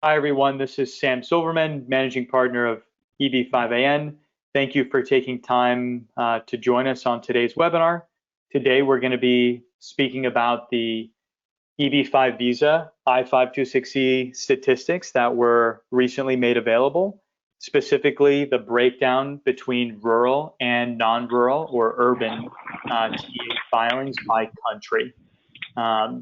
Hi, everyone. This is Sam Silverman, managing partner of EB5AN. Thank you for taking time to join us on today's webinar. Today, we're going to be speaking about the EB5 visa I-526E statistics that were recently made available, specifically the breakdown between rural and non-rural or urban TA filings by country.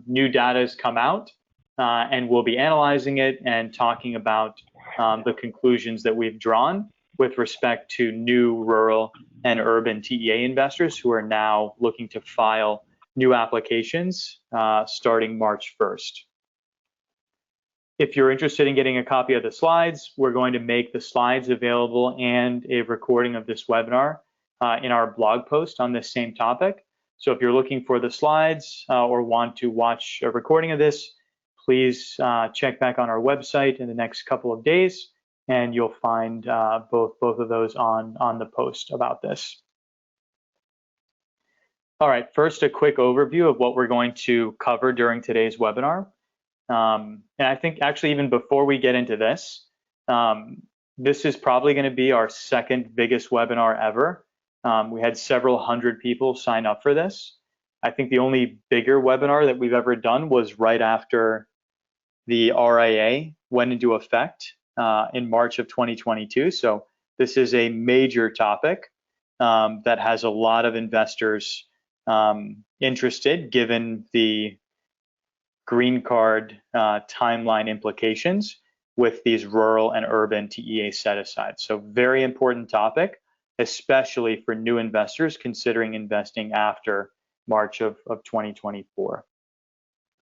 New data has come out and we'll be analyzing it and talking about the conclusions that we've drawn with respect to new rural and urban TEA investors who are now looking to file new applications starting March 1st. If you're interested in getting a copy of the slides, we're going to make the slides available and a recording of this webinar in our blog post on this same topic. So if you're looking for the slides or want to watch a recording of this, please check back on our website in the next couple of days, and you'll find both of those on the post about this. All right, first a quick overview of what we're going to cover during today's webinar. And I think actually even before we get into this, this is probably going to be our second biggest webinar ever. We had several hundred people sign up for this. I think the only bigger webinar that we've ever done was right after the RIA went into effect in March of 2022. So this is a major topic that has a lot of investors interested given the green card timeline implications with these rural and urban TEA set-asides. So very important topic, especially for new investors considering investing after March of 2024.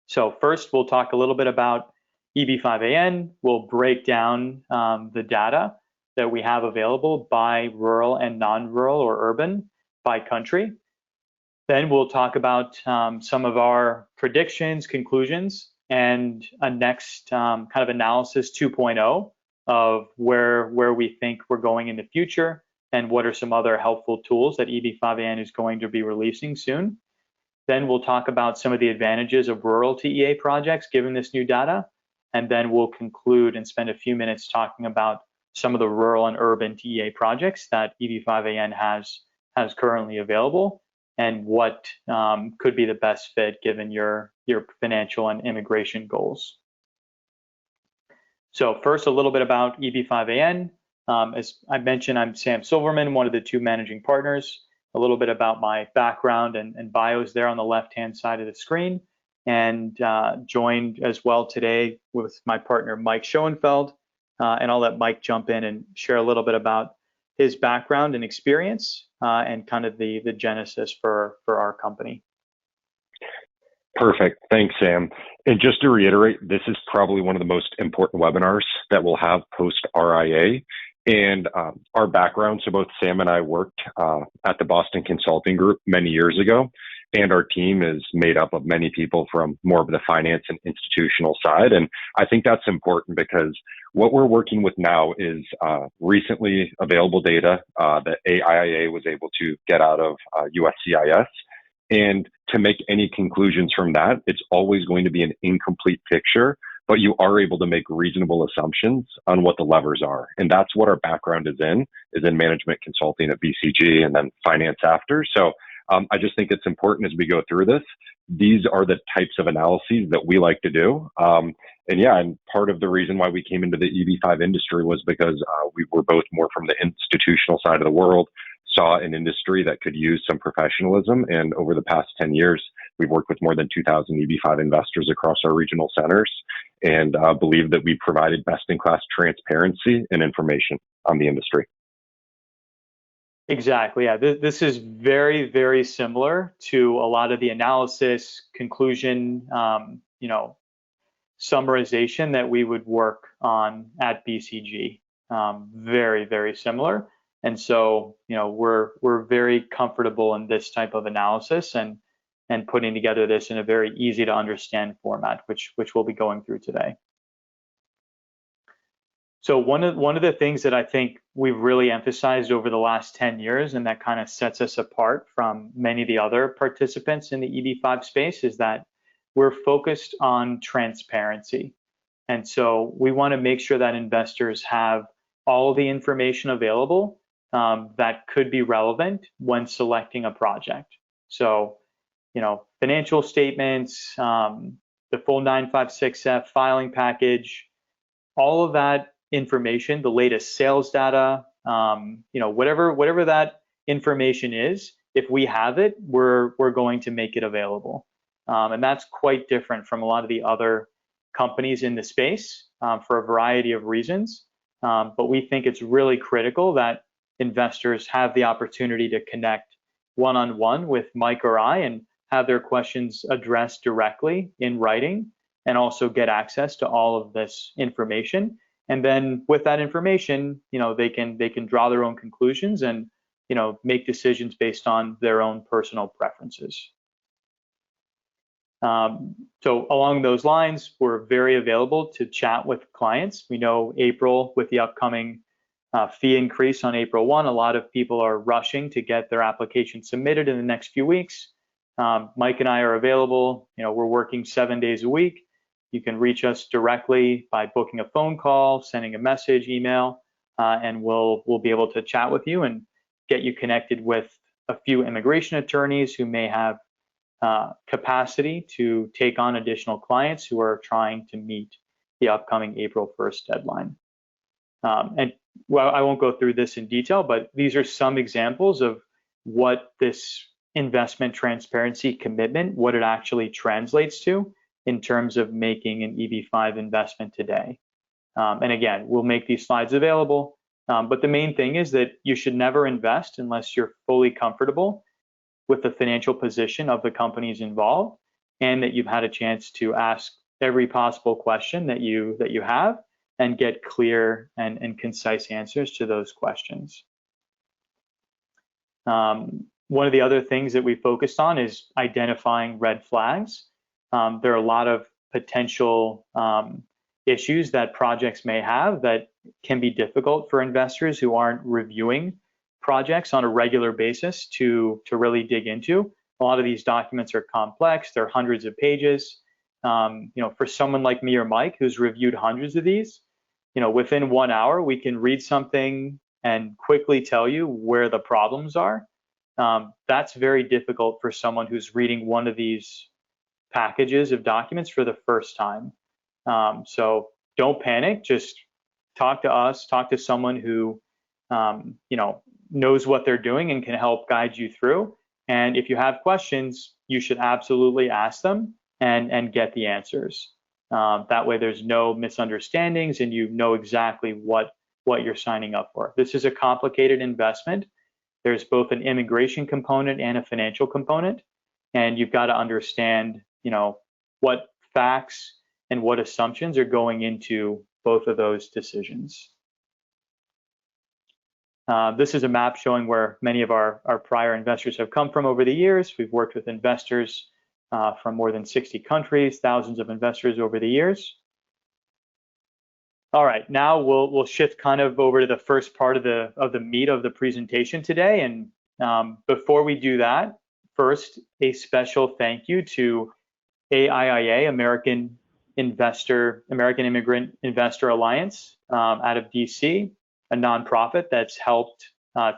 So first, we'll talk a little bit about EB5AN. We'll break down the data that we have available by rural and non-rural or urban by country. Then we'll talk about some of our predictions, conclusions, and a next kind of analysis 2.0 of where we think we're going in the future and what are some other helpful tools that EB5AN is going to be releasing soon. Then we'll talk about some of the advantages of rural TEA projects given this new data. And then we'll conclude and spend a few minutes talking about some of the rural and urban TEA projects that EB5AN has currently available and what could be the best fit given your financial and immigration goals. So first, a little bit about EB5AN. As I mentioned, I'm Sam Silverman, one of the two managing partners. A little bit about my background and bios there on the left-hand side of the screen, and joined as well today with my partner, Mike Schoenfeld. And I'll let Mike jump in and share a little bit about his background and experience and kind of the genesis for our company. Perfect. Thanks, Sam. And just to reiterate, this is probably one of the most important webinars that we'll have post RIA. And our background, so both Sam and I worked at the Boston Consulting Group many years ago, and our team is made up of many people from more of the finance and institutional side. And I think that's important because what we're working with now is recently available data that AIA was able to get out of USCIS. And to make any conclusions from that, it's always going to be an incomplete picture, but you are able to make reasonable assumptions on what the levers are. And that's what our background is in management consulting at BCG and then finance after. So I just think it's important as we go through this. These are the types of analyses that we like to do. And part of the reason why we came into the EB5 industry was because we were both more from the institutional side of the world, saw an industry that could use some professionalism. And over the past 10 years, we've worked with more than 2,000 EB5 investors across our regional centers and believe that we provided best-in-class transparency and information on the industry. Exactly. Yeah, this is very, very similar to a lot of the analysis, conclusion, summarization that we would work on at BCG. Very, very similar. And so, we're very comfortable in this type of analysis and putting together this in a very easy to understand format, which we'll be going through today. So one of the things that I think we've really emphasized over the last 10 years, and that kind of sets us apart from many of the other participants in the EB5 space, is that we're focused on transparency. And so we want to make sure that investors have all the information available that could be relevant when selecting a project. So, financial statements, the full 956F filing package, all of that information, the latest sales data, whatever that information is, if we have it, we're going to make it available. And that's quite different from a lot of the other companies in the space for a variety of reasons. But we think it's really critical that investors have the opportunity to connect one-on-one with Mike or I and have their questions addressed directly in writing, and also get access to all of this information. And then with that information, they can draw their own conclusions and make decisions based on their own personal preferences. So along those lines, we're very available to chat with clients. We know April, with the upcoming fee increase on April 1, a lot of people are rushing to get their application submitted in the next few weeks. Mike and I are available. We're working 7 days a week. You can reach us directly by booking a phone call, sending a message, email, and we'll be able to chat with you and get you connected with a few immigration attorneys who may have capacity to take on additional clients who are trying to meet the upcoming April 1st deadline. And well, I won't go through this in detail, but these are some examples of what this investment transparency commitment, what it actually translates to in terms of making an EB-5 investment today. And again, we'll make these slides available, but the main thing is that you should never invest unless you're fully comfortable with the financial position of the companies involved, and that you've had a chance to ask every possible question that you have and get clear and concise answers to those questions. One of the other things that we focused on is identifying red flags. There are a lot of potential issues that projects may have that can be difficult for investors who aren't reviewing projects on a regular basis to really dig into. A lot of these documents are complex. They're hundreds of pages. For someone like me or Mike, who's reviewed hundreds of these, within 1 hour, we can read something and quickly tell you where the problems are. That's very difficult for someone who's reading one of these packages of documents for the first time. So don't panic. Just talk to us. Talk to someone who, knows what they're doing and can help guide you through. And if you have questions, you should absolutely ask them and get the answers. That way there's no misunderstandings and you know exactly what you're signing up for. This is a complicated investment. There's both an immigration component and a financial component, and you've got to understand, what facts and what assumptions are going into both of those decisions. This is a map showing where many of our prior investors have come from over the years. We've worked with investors from more than 60 countries, thousands of investors over the years. All right, now we'll shift kind of over to the first part of the meat of the presentation today. And before we do that, first, a special thank you to AIIA, American Immigrant Investor Alliance, out of DC, a nonprofit that's helped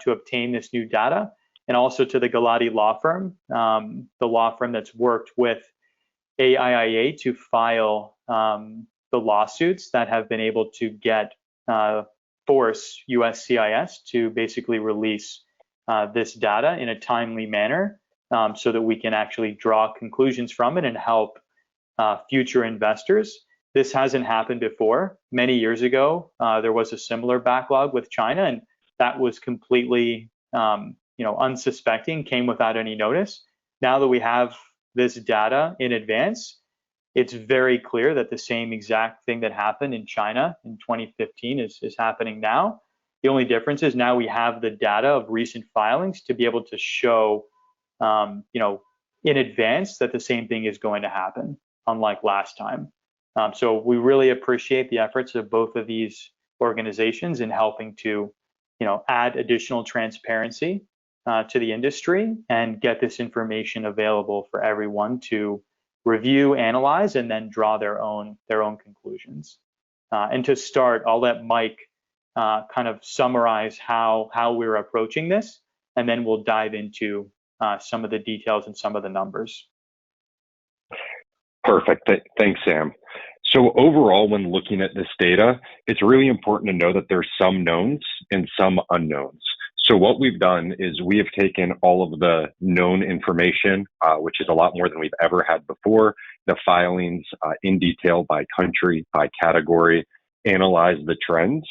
to obtain this new data, and also to the Galati law firm, the law firm that's worked with AIIA to file the lawsuits that have been able to force USCIS to basically release this data in a timely manner, so that we can actually draw conclusions from it and help future investors. This hasn't happened before. Many years ago, there was a similar backlog with China, and that was completely unsuspecting, came without any notice. Now that we have this data in advance, it's very clear that the same exact thing that happened in China in 2015 is happening now. The only difference is now we have the data of recent filings to be able to show, in advance that the same thing is going to happen, unlike last time. So we really appreciate the efforts of both of these organizations in helping to, add additional transparency to the industry and get this information available for everyone to review, analyze, and then draw their own conclusions. And to start, I'll let Mike kind of summarize how we're approaching this, and then we'll dive into some of the details and some of the numbers. Perfect. Thanks, Sam. So overall, when looking at this data, it's really important to know that there's some knowns and some unknowns. So what we've done is we have taken all of the known information, which is a lot more than we've ever had before, the filings in detail by country, by category, analyzed the trends,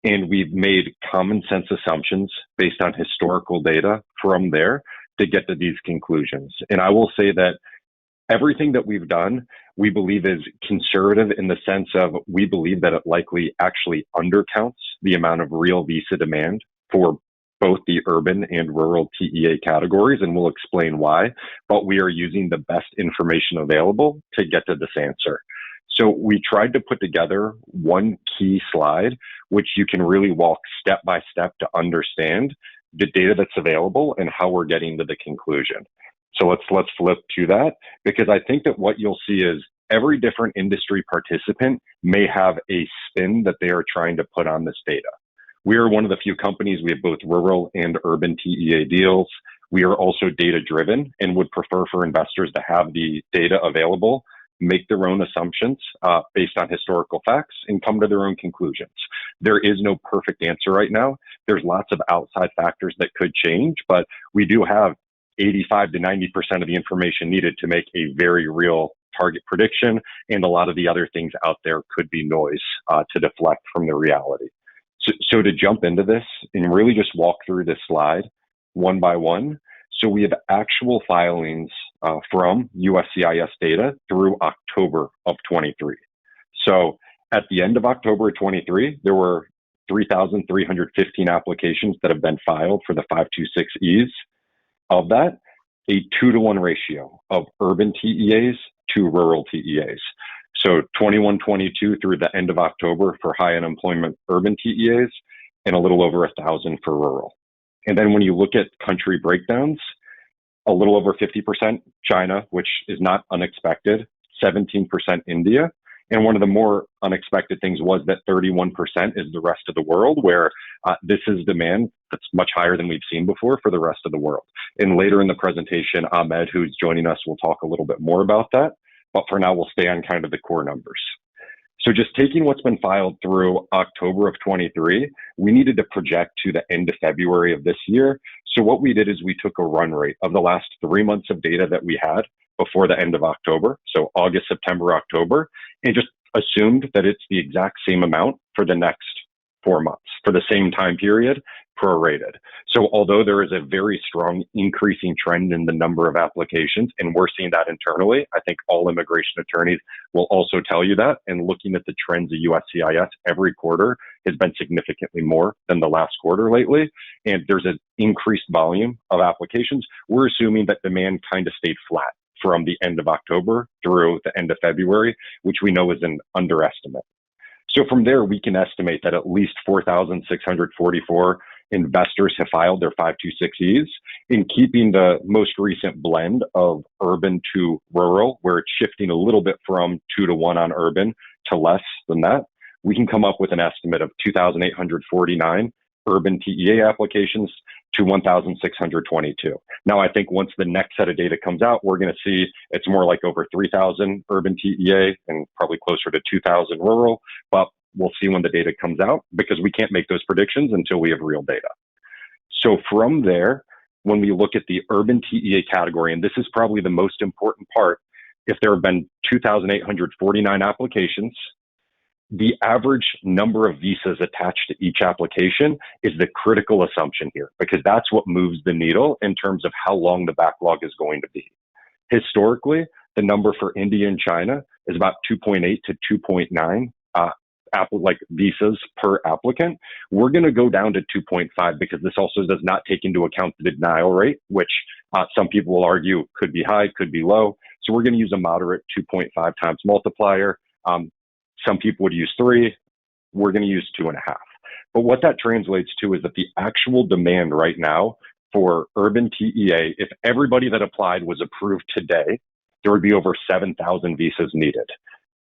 and we've made common sense assumptions based on historical data from there to get to these conclusions. And I will say that everything that we've done, we believe is conservative in the sense of we believe that it likely actually undercounts the amount of real visa demand for both the urban and rural TEA categories, and we'll explain why, but we are using the best information available to get to this answer. So we tried to put together one key slide, which you can really walk step by step to understand the data that's available and how we're getting to the conclusion. So let's flip to that, because I think that what you'll see is every different industry participant may have a spin that they are trying to put on this data. We are one of the few companies, we have both rural and urban TEA deals. We are also data driven and would prefer for investors to have the data available, make their own assumptions based on historical facts, and come to their own conclusions. There is no perfect answer right now. There's lots of outside factors that could change, but we do have 85 to 90% of the information needed to make a very real target prediction, and a lot of the other things out there could be noise to deflect from the reality. So to jump into this and really just walk through this slide one by one. So we have actual filings from USCIS data through October of 23. So at the end of October of 23, there were 3,315 applications that have been filed for the 526Es. Of that, a 2-to-1 ratio of urban TEAs to rural TEAs. So 21-22 through the end of October for high unemployment urban TEAs, and a little over 1,000 for rural. And then when you look at country breakdowns, a little over 50% China, which is not unexpected, 17% India. And one of the more unexpected things was that 31% is the rest of the world, where this is demand that's much higher than we've seen before for the rest of the world. And later in the presentation, Ahmed, who's joining us, will talk a little bit more about that. But for now, we'll stay on kind of the core numbers. So just taking what's been filed through October of 23, we needed to project to the end of February of this year. So what we did is we took a run rate of the last 3 months of data that we had before the end of October, so August, September, October, and just assumed that it's the exact same amount for the next 4 months, for the same time period, prorated. So although there is a very strong increasing trend in the number of applications, and we're seeing that internally, I think all immigration attorneys will also tell you that, and looking at the trends of USCIS every quarter has been significantly more than the last quarter lately, and there's an increased volume of applications. We're assuming that demand kind of stayed flat from the end of October through the end of February, which we know is an underestimate. So from there, we can estimate that at least 4,644 investors have filed their 526Es, in keeping the most recent blend of urban to rural, where it's shifting a little bit from 2-to-1 on urban to less than that. We can come up with an estimate of 2,849 urban TEA applications to 1,622. Now, I think once the next set of data comes out, we're going to see it's more like over 3,000 urban TEA and probably closer to 2,000 rural, but we'll see when the data comes out, because we can't make those predictions until we have real data. So from there, when we look at the urban TEA category, and this is probably the most important part, if there have been 2,849 applications, the average number of visas attached to each application is the critical assumption here, because that's what moves the needle in terms of how long the backlog is going to be. Historically, the number for India and China is about 2.8 to 2.9 visas per applicant. We're going to go down to 2.5 because this also does not take into account the denial rate, which some people will argue could be high, could be low. So we're going to use a moderate 2.5 times multiplier. Some people would use 3. We're going to use 2.5. But what that translates to is that the actual demand right now for urban TEA, if everybody that applied was approved today, there would be over 7,000 visas needed.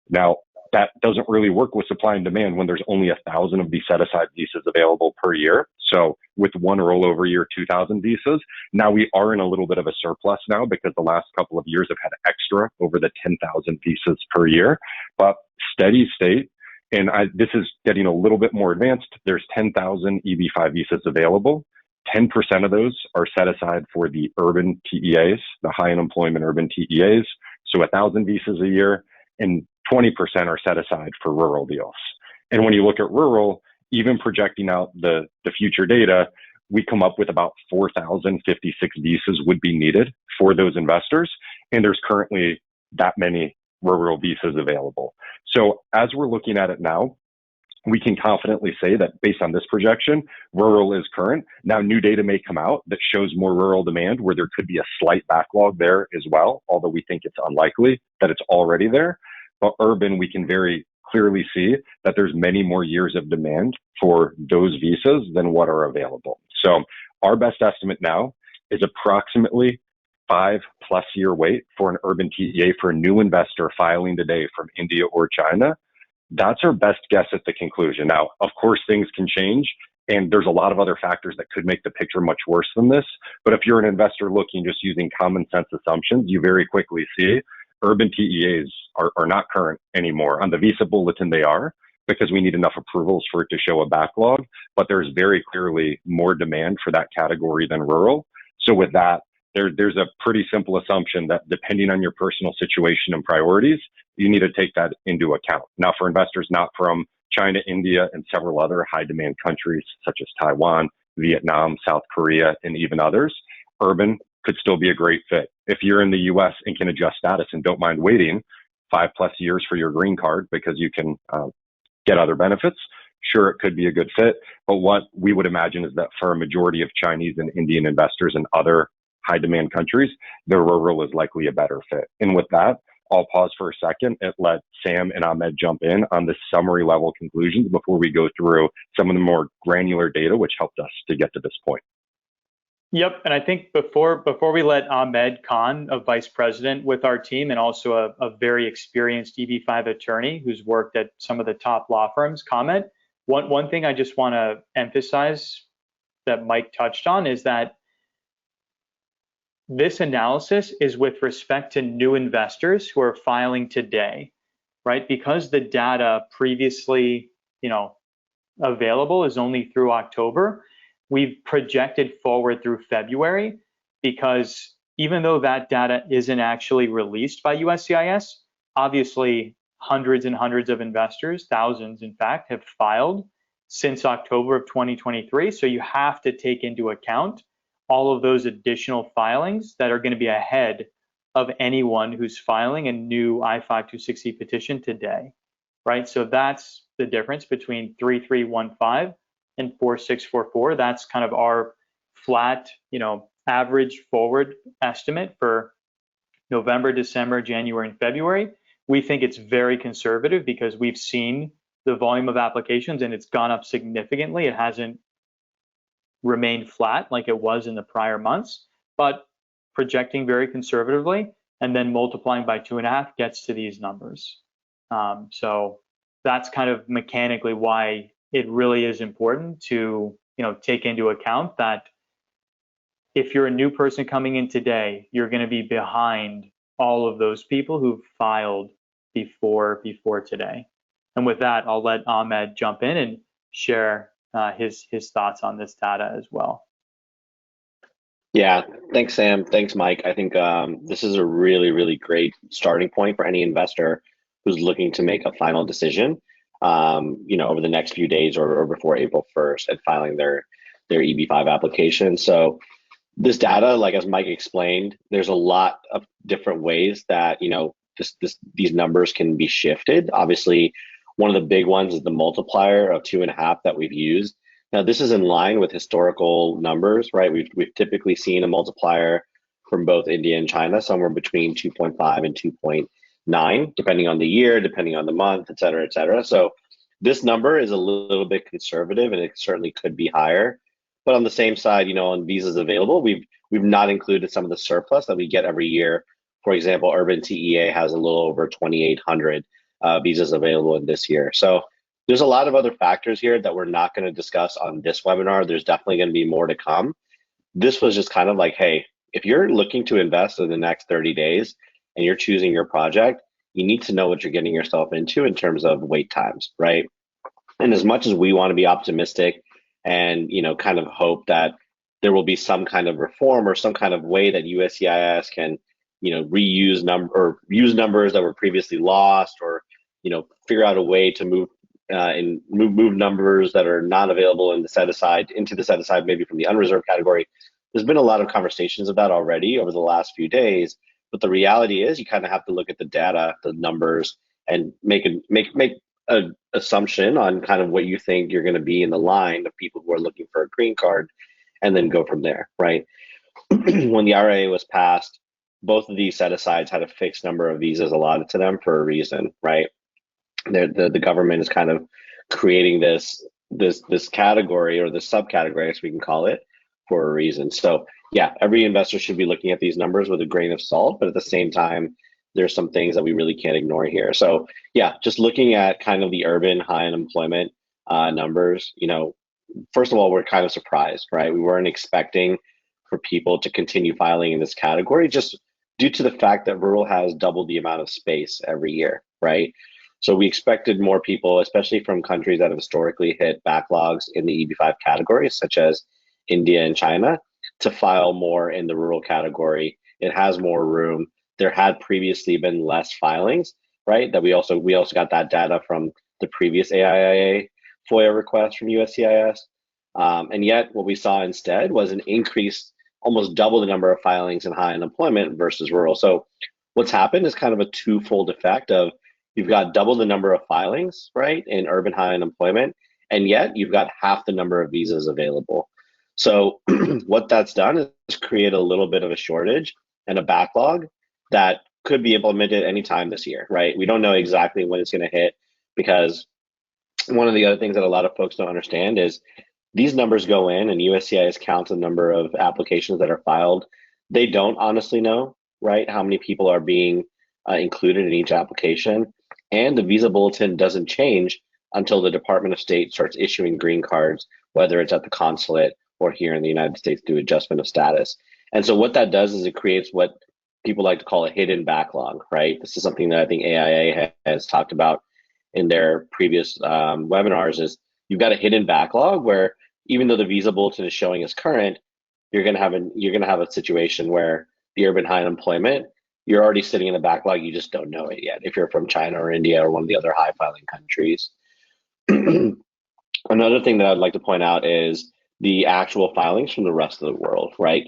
Now, that doesn't really work with supply and demand when there's only 1,000 of these set-aside visas available per year. So with one rollover year, 2,000 visas. Now we are in a little bit of a surplus now because the last couple of years have had extra over the 10,000 visas per year. But steady state, and this is getting a little bit more advanced, there's 10,000 EB-5 visas available. 10% of those are set aside for the urban TEAs, the high unemployment urban TEAs. So 1,000 visas a year, and 20% are set aside for rural deals. And when you look at rural, even projecting out the future data, we come up with about 4,056 visas would be needed for those investors. And there's currently that many rural visas available. So as we're looking at it now, we can confidently say that based on this projection, rural is current. Now, new data may come out that shows more rural demand where there could be a slight backlog there as well, although we think it's unlikely that it's already there. But urban, we can very clearly see that there's many more years of demand for those visas than what are available. So our best estimate now is approximately 5+ year wait for an urban TEA for a new investor filing today from India or China. That's our best guess at the conclusion. Now, of course, things can change, and there's a lot of other factors that could make the picture much worse than this. But if you're an investor looking just using common sense assumptions, you very quickly see urban TEAs are not current anymore. On the visa bulletin, they are, because we need enough approvals for it to show a backlog, but there's very clearly more demand for that category than rural. So with that, there's a pretty simple assumption that depending on your personal situation and priorities, you need to take that into account. Now, for investors not from China, India, and several other high demand countries such as Taiwan, Vietnam, South Korea, and even others, urban could still be a great fit. If you're in the US and can adjust status and don't mind waiting 5+ years for your green card because you can get other benefits, sure, it could be a good fit. But what we would imagine is that for a majority of Chinese and Indian investors in other high demand countries, the rural is likely a better fit. And with that, I'll pause for a second and let Sam and Ahmed jump in on the summary level conclusions before we go through some of the more granular data, which helped us to get to this point. Yep, and I think before we let Ahmed Khan, a vice president with our team and also a very experienced EB-5 attorney who's worked at some of the top law firms, comment, one thing I just want to emphasize that Mike touched on is that this analysis is with respect to new investors who are filing today, right? Because the data previously, available is only through October. We've projected forward through February because even though that data isn't actually released by USCIS, obviously hundreds and hundreds of investors, thousands in fact, have filed since October of 2023. So you have to take into account all of those additional filings that are going to be ahead of anyone who's filing a new I-526E petition today, right? So that's the difference between 3315 and 4644. That's kind of our flat, average forward estimate for November, December, January, and February. We think it's very conservative because we've seen the volume of applications and it's gone up significantly. It hasn't remained flat like it was in the prior months, but projecting very conservatively and then multiplying by 2.5 gets to these numbers. So that's kind of mechanically why it really is important to take into account that if you're a new person coming in today, you're going to be behind all of those people who've filed before today. And with that, I'll let Ahmed jump in and share his thoughts on this data as well. Yeah, thanks, Sam. Thanks, Mike. I think this is a really, really great starting point for any investor who's looking to make a final decision, over the next few days or before April 1st and filing their EB-5 application. So this data, like as Mike explained, there's a lot of different ways that, these numbers can be shifted. Obviously, one of the big ones is the multiplier of 2.5 that we've used. Now, this is in line with historical numbers, right? We've typically seen a multiplier from both India and China, somewhere between 2.5 and 2.9, depending on the year, depending on the month, et cetera, et cetera. So this number is a little bit conservative and it certainly could be higher. But on the same side, on visas available, we've not included some of the surplus that we get every year For example, urban TEA has a little over 2,800 visas available in this year. So there's a lot of other factors here that we're not going to discuss on this webinar. There's definitely going to be more to come. This was just kind of like, hey, if you're looking to invest in the next 30 days and you're choosing your project, you need to know what you're getting yourself into in terms of wait times, right? And as much as we want to be optimistic and, kind of hope that there will be some kind of reform or some kind of way that USCIS can, use numbers that were previously lost, or, figure out a way to move numbers that are not available in the set aside into the set aside, maybe from the unreserved category. There's been a lot of conversations of that already over the last few days, but the reality is you kind of have to look at the data, the numbers, and make an assumption on kind of what you think you're going to be in the line of people who are looking for a green card, and then go from there, right? When the RIA was passed, both of these set asides had a fixed number of visas allotted to them for a reason, right? The government is kind of creating this category, or this subcategory, as we can call it, for a reason. So yeah, every investor should be looking at these numbers with a grain of salt, but at the same time, there's some things that we really can't ignore here. So yeah, just looking at kind of the urban high unemployment numbers, first of all, we're kind of surprised, right? We weren't expecting for people to continue filing in this category, just due to the fact that rural has doubled the amount of space every year, right? So we expected more people, especially from countries that have historically hit backlogs in the EB5 categories, such as India and China, to file more in the rural category. It has more room. There had previously been less filings, right? That we also got that data from the previous AIIA FOIA request from USCIS. And yet what we saw instead was an increase, almost double the number of filings in high unemployment versus rural. So what's happened is kind of a twofold effect of, you've got double the number of filings, right, in urban high unemployment, and yet you've got half the number of visas available. So what that's done is create a little bit of a shortage and a backlog that could be implemented anytime this year, right? We don't know exactly when it's going to hit, because one of the other things that a lot of folks don't understand is these numbers go in and USCIS counts the number of applications that are filed. They don't honestly know, right, how many people are being included in each application. And the visa bulletin doesn't change until the Department of State starts issuing green cards, whether it's at the consulate or here in the United States through adjustment of status. And so what that does is it creates what people like to call a hidden backlog, right? This is something that I think AIA has talked about in their previous webinars, is you've got a hidden backlog where even though the visa bulletin is showing as current, you're going to have a situation where the urban high unemployment, you're already sitting in the backlog, you just don't know it yet if you're from China or India or one of the other high filing countries. Another thing that I'd like to point out is the actual filings from the rest of the world, right?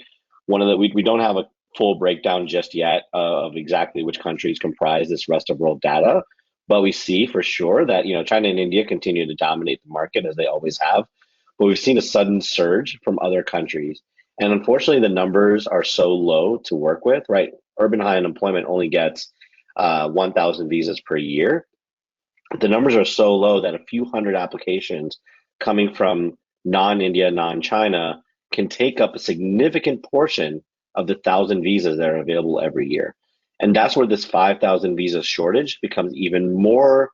We don't have a full breakdown just yet of exactly which countries comprise this rest of world data, but we see for sure that China and India continue to dominate the market, as they always have, but we've seen a sudden surge from other countries. And unfortunately, the numbers are so low to work with, right? Urban high unemployment only gets 1,000 visas per year. The numbers are so low that a few hundred applications coming from non-India, non-China can take up a significant portion of the 1,000 visas that are available every year. And that's where this 5,000 visa shortage becomes even more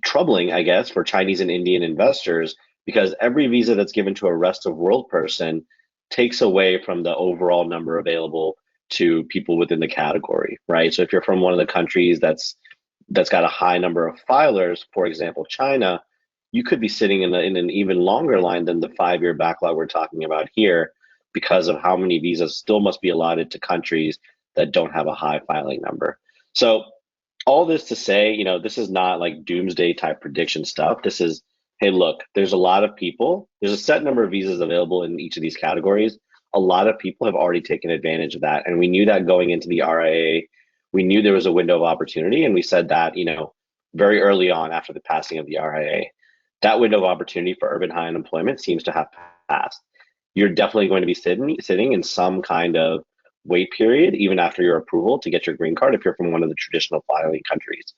troubling, I guess, for Chinese and Indian investors, because every visa that's given to a rest of world person takes away from the overall number available to people within the category, right? So if you're from one of the countries that's got a high number of filers, for example, China, you could be sitting in an even longer line than the 5-year backlog we're talking about here, because of how many visas still must be allotted to countries that don't have a high filing number. So all this to say, this is not like doomsday type prediction stuff. This is, hey, look, there's a lot of people, there's a set number of visas available in each of these categories. A lot of people have already taken advantage of that. And we knew that going into the RIA. We knew there was a window of opportunity. And we said that, very early on after the passing of the RIA. That window of opportunity for urban high unemployment seems to have passed. You're definitely going to be sitting in some kind of wait period, even after your approval to get your green card, if you're from one of the traditional filing countries.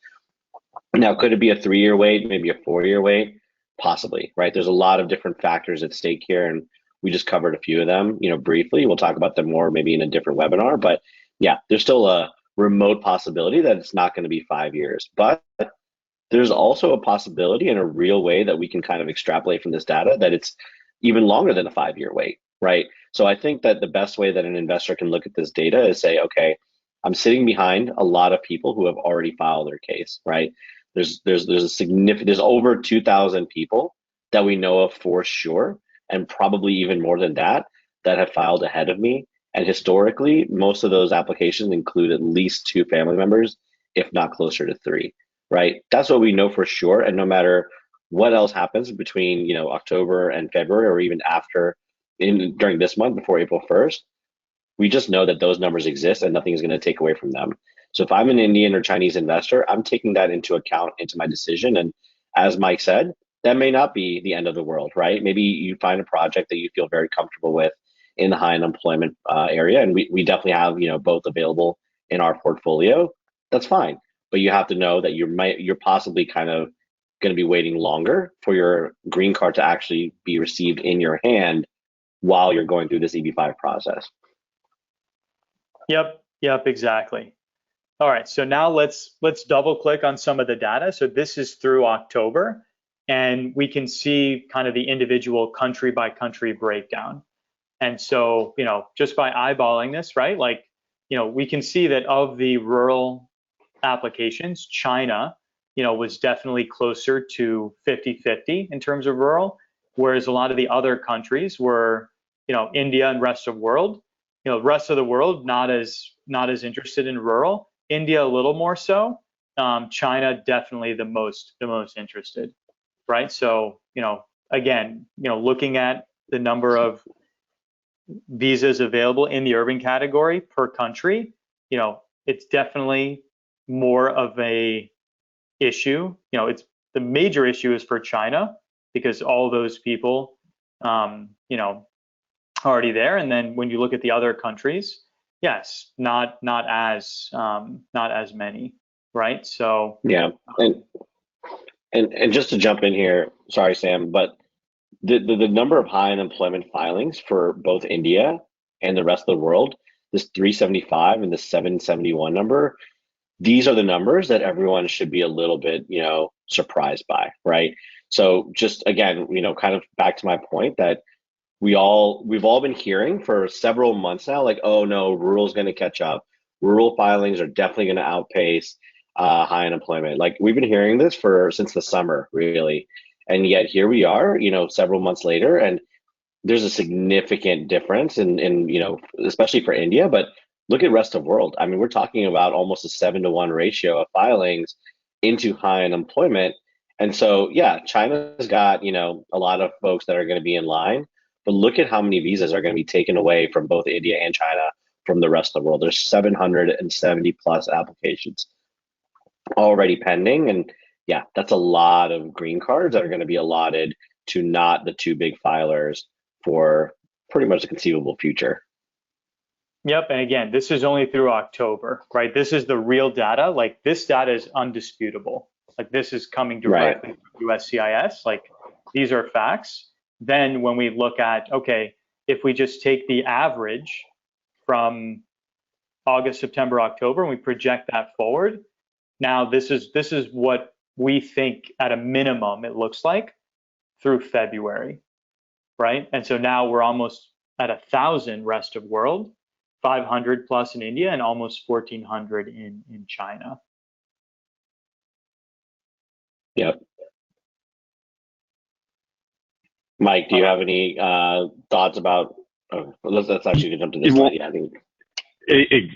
Now, could it be a 3-year wait, maybe a 4-year wait? Possibly, right? There's a lot of different factors at stake here, and we just covered a few of them, briefly. We'll talk about them more maybe in a different webinar, but yeah, there's still a remote possibility that it's not going to be 5 years. But there's also a possibility in a real way that we can kind of extrapolate from this data that it's even longer than a 5-year wait, right? So I think that the best way that an investor can look at this data is say, okay, I'm sitting behind a lot of people who have already filed their case, right? There's a significant, there's over 2,000 people that we know of for sure, and probably even more than that have filed ahead of me. And historically, most of those applications include at least 2 family members, if not closer to 3, right? That's what we know for sure. And no matter what else happens between, you know, October and February, or even after during this month before April 1st, we just know that those numbers exist and nothing is going to take away from them. So if I'm an Indian or Chinese investor, I'm taking that into account into my decision. And as Mike said, that may not be the end of the world, right? Maybe you find a project that you feel very comfortable with in the high unemployment area, and we definitely have, you know, both available in our portfolio. That's fine, but you have to know that you're possibly kind of going to be waiting longer for your green card to actually be received in your hand while you're going through this EB-5 process. Yep, exactly. All right, so now let's double click on some of the data. So this is through October, and we can see kind of the individual country by country breakdown. And so, you know, just by eyeballing this, right, like, you know, we can see that of the rural applications, China, you know, was definitely closer to 50-50 in terms of rural, whereas a lot of the other countries were, you know, India and rest of world. You know, rest of the world not as interested in rural. India a little more so. China definitely the most interested, right? So, you know, again, you know, looking at the number of visas available in the urban category per country, you know, it's definitely more of a issue. You know, it's the major issue is for China because all those people, you know, already there. And then when you look at the other countries, yes, not as many, right? So yeah, and just to jump in here, sorry, Sam, but the number of high unemployment filings for both India and the rest of the world, this 375 and the 771 number, these are the numbers that everyone should be a little bit, you know, surprised by, right? So just again, you know, kind of back to my point that we've all been hearing for several months now, like, oh no, rural's going to catch up. Rural filings are definitely going to outpace high unemployment. Like we've been hearing this since the summer, really, and yet here we are, you know, several months later, and there's a significant difference in you know, especially for India, but look at rest of world. I mean, we're talking about almost a 7-to-1 ratio of filings into high unemployment, and so yeah, China's got, you know, a lot of folks that are going to be in line. But look at how many visas are going to be taken away from both India and China from the rest of the world. There's 770 plus applications already pending. And yeah, that's a lot of green cards that are going to be allotted to not the 2 big filers for pretty much the conceivable future. Yep, and again, this is only through October, right? This is the real data. Like this data is undisputable. Like this is coming directly from USCIS. Like these are facts. Then when we look at, okay, if we just take the average from August, September, October, and we project that forward, now this is what we think at a minimum it looks like through February, right? And so now we're almost at 1,000 rest of world, 500 plus in India, and almost 1,400 in China. Yep. Mike, do you have any thoughts about? Let's actually jump to this slide. Yeah, I think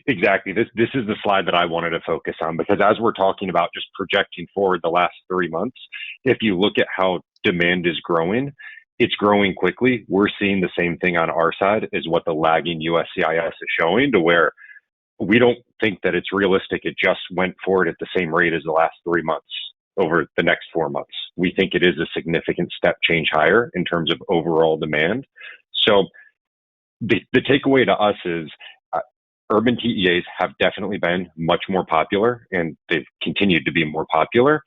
exactly. This is the slide that I wanted to focus on, because as we're talking about just projecting forward the last 3 months, if you look at how demand is growing, it's growing quickly. We're seeing the same thing on our side as what the lagging USCIS is showing, to where we don't think that it's realistic. It just went forward at the same rate as the last 3 months over the next 4 months. We think it is a significant step change higher in terms of overall demand. So the takeaway to us is urban TEAs have definitely been much more popular, and they've continued to be more popular.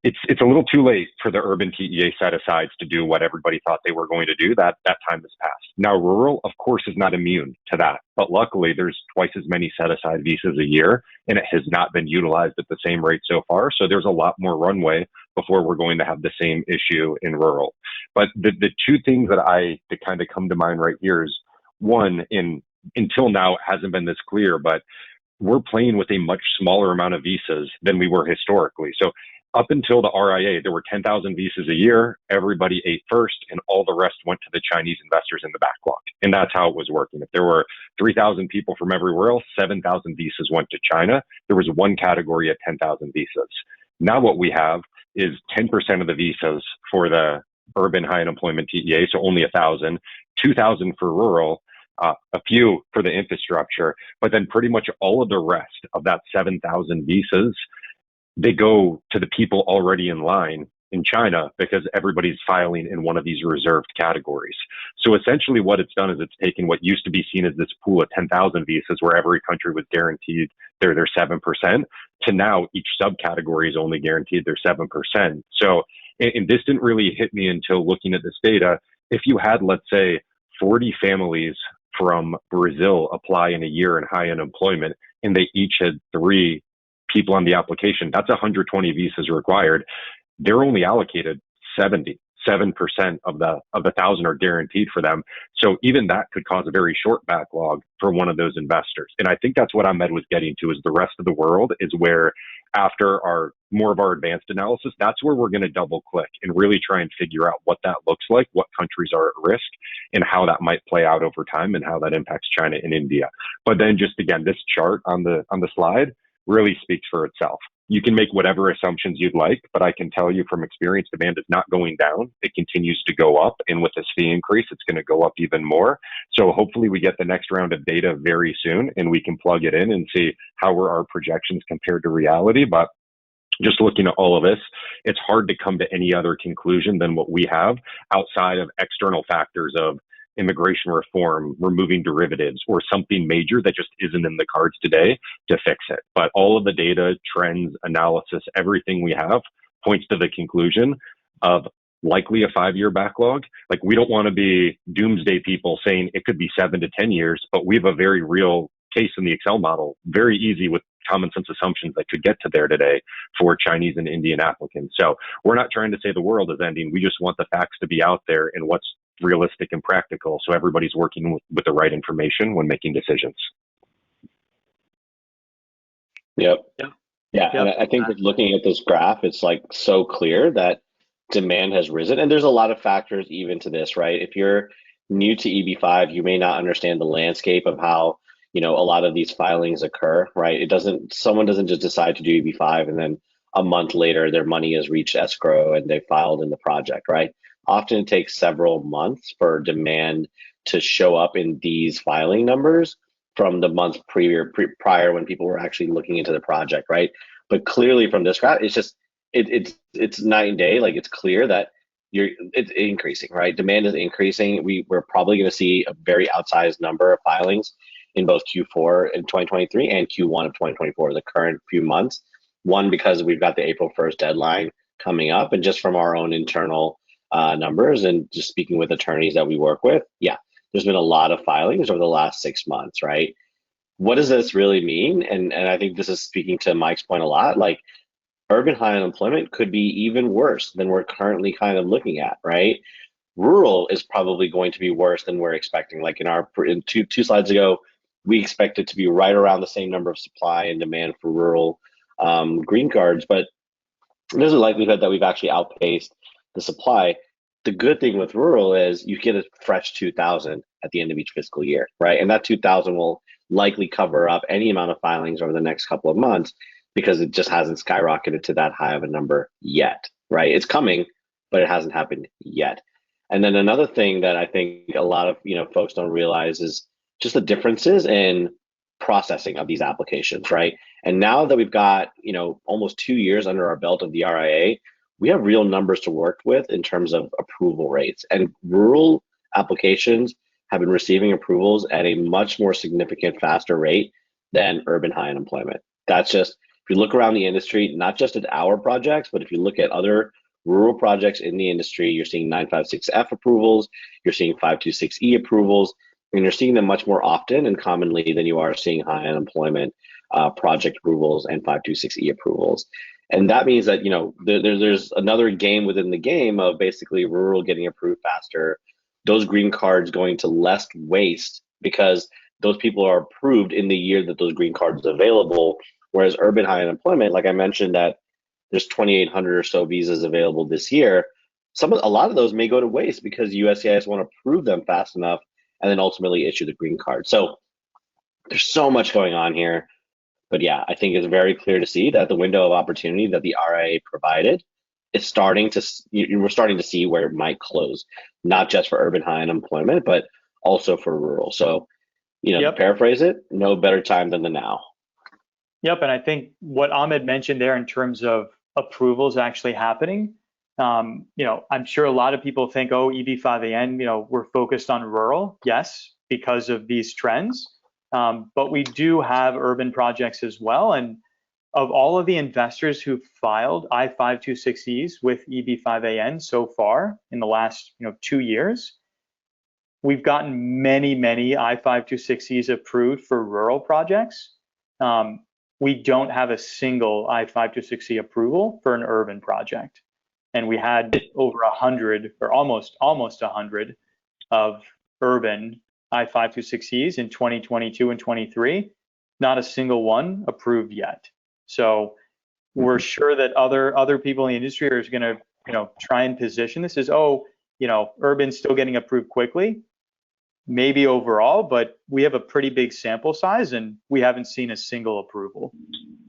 it's a little too late for the urban TEA set-asides to do what everybody thought they were going to do. That time has passed. Now, rural, of course, is not immune to that. But luckily, there's twice as many set-aside visas a year, and it has not been utilized at the same rate so far. So there's a lot more runway before we're going to have the same issue in rural. But the two things that kind of come to mind right here is, one, until now, it hasn't been this clear, but we're playing with a much smaller amount of visas than we were historically. So up until the RIA, there were 10,000 visas a year. Everybody ate first, and all the rest went to the Chinese investors in the backlog. And that's how it was working. If there were 3,000 people from everywhere else, 7,000 visas went to China. There was one category at 10,000 visas. Now what we have is 10% of the visas for the urban high unemployment TEA, so only 1,000, 2,000 for rural, a few for the infrastructure, but then pretty much all of the rest of that 7,000 visas, they go to the people already in line in China because everybody's filing in one of these reserved categories. So essentially what it's done is it's taken what used to be seen as this pool of 10,000 visas where every country was guaranteed their 7% to now each subcategory is only guaranteed their 7%. So, and this didn't really hit me until looking at this data. If you had, let's say, 40 families from Brazil apply in a year in high unemployment, and they each had 3 people on the application, that's 120 visas required. They're only allocated 7% of the 1,000 are guaranteed for them. So even that could cause a very short backlog for one of those investors. And I think that's what Ahmed was getting to, is the rest of the world is where, after more of our advanced analysis, that's where we're going to double click and really try and figure out what that looks like, what countries are at risk, and how that might play out over time and how that impacts China and India. But then just again, this chart on the slide really speaks for itself. You can make whatever assumptions you'd like, but I can tell you from experience, demand is not going down. It continues to go up. And with this fee increase, it's going to go up even more. So hopefully we get the next round of data very soon and we can plug it in and see how are our projections compared to reality. But just looking at all of this, it's hard to come to any other conclusion than what we have outside of external factors of immigration reform, removing derivatives, or something major that just isn't in the cards today to fix it. But all of the data, trends, analysis, everything we have points to the conclusion of likely a 5-year backlog. Like, we don't want to be doomsday people saying it could be 7 to 10 years, but we have a very real case in the Excel model, very easy with common sense assumptions that could get to there today for Chinese and Indian applicants. So we're not trying to say the world is ending. We just want the facts to be out there and what's realistic and practical, so everybody's working with the right information when making decisions. Yep. Yeah. And I think with looking at this graph, it's like so clear that demand has risen. And there's a lot of factors even to this, right? If you're new to EB5, you may not understand the landscape of how, a lot of these filings occur, right? Someone doesn't just decide to do EB5 and then a month later their money has reached escrow and they filed in the project, right? Often it takes several months for demand to show up in these filing numbers from the month prior when people were actually looking into the project, right? But clearly from this graph, it's just it's night and day. Like, it's clear that it's increasing, right? Demand is increasing. We're probably going to see a very outsized number of filings in both Q4 in 2023 and Q1 of 2024, the current few months. One, because we've got the April 1st deadline coming up, and just from our own internal numbers and just speaking with attorneys that we work with, there's been a lot of filings over the last 6 months, right? What does this really mean? And I think this is speaking to Mike's point a lot. Like, urban high unemployment could be even worse than we're currently kind of looking at, right? Rural is probably going to be worse than we're expecting. Like, in two slides ago, we expected to be right around the same number of supply and demand for rural green cards, but there's a likelihood that we've actually outpaced the supply. The good thing with rural is you get a fresh 2,000 at the end of each fiscal year, right? And that 2,000 will likely cover up any amount of filings over the next couple of months because it just hasn't skyrocketed to that high of a number yet, right? It's coming, but it hasn't happened yet. And then another thing that I think a lot of folks don't realize is just the differences in processing of these applications, right? And now that we've got almost 2 years under our belt of the RIA, we have real numbers to work with in terms of approval rates. And rural applications have been receiving approvals at a much more significant, faster rate than urban high unemployment. That's just If you look around the industry, not just at our projects, but if you look at other rural projects in the industry, you're seeing 956F approvals, you're seeing 526E approvals, and you're seeing them much more often and commonly than you are seeing high unemployment project approvals and 526E approvals. And that means that, there's another game within the game of basically rural getting approved faster, those green cards going to less waste because those people are approved in the year that those green cards are available. Whereas urban high unemployment, like I mentioned, that there's 2,800 or so visas available this year. A lot of those may go to waste because USCIS won't approve them fast enough and then ultimately issue the green card. So there's so much going on here. But yeah, I think it's very clear to see that the window of opportunity that the RIA provided is we're starting to see where it might close, not just for urban high unemployment, but also for rural. So, to paraphrase it, no better time than the now. Yep, and I think what Ahmed mentioned there in terms of approvals actually happening, I'm sure a lot of people think, oh, EB5AN, we're focused on rural. Yes, because of these trends, but we do have urban projects as well. And of all of the investors who've filed I-526Es with EB5AN so far in the last 2 years, we've gotten many I-526Es approved for rural projects. We don't have a single I-526E approval for an urban project. And we had over 100 or almost 100 of urban I-526Es in 2022 and 23, not a single one approved yet. So we're sure that other people in the industry are going to try and position this as, urban's still getting approved quickly, maybe overall, but we have a pretty big sample size and we haven't seen a single approval.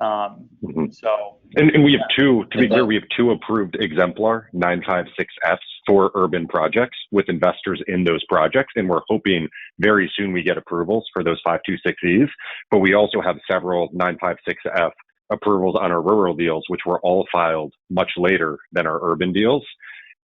So and we have two, to be clear, we have two approved exemplar 956Fs for urban projects with investors in those projects. And we're hoping very soon we get approvals for those 526Es, but we also have several 956F approvals on our rural deals, which were all filed much later than our urban deals.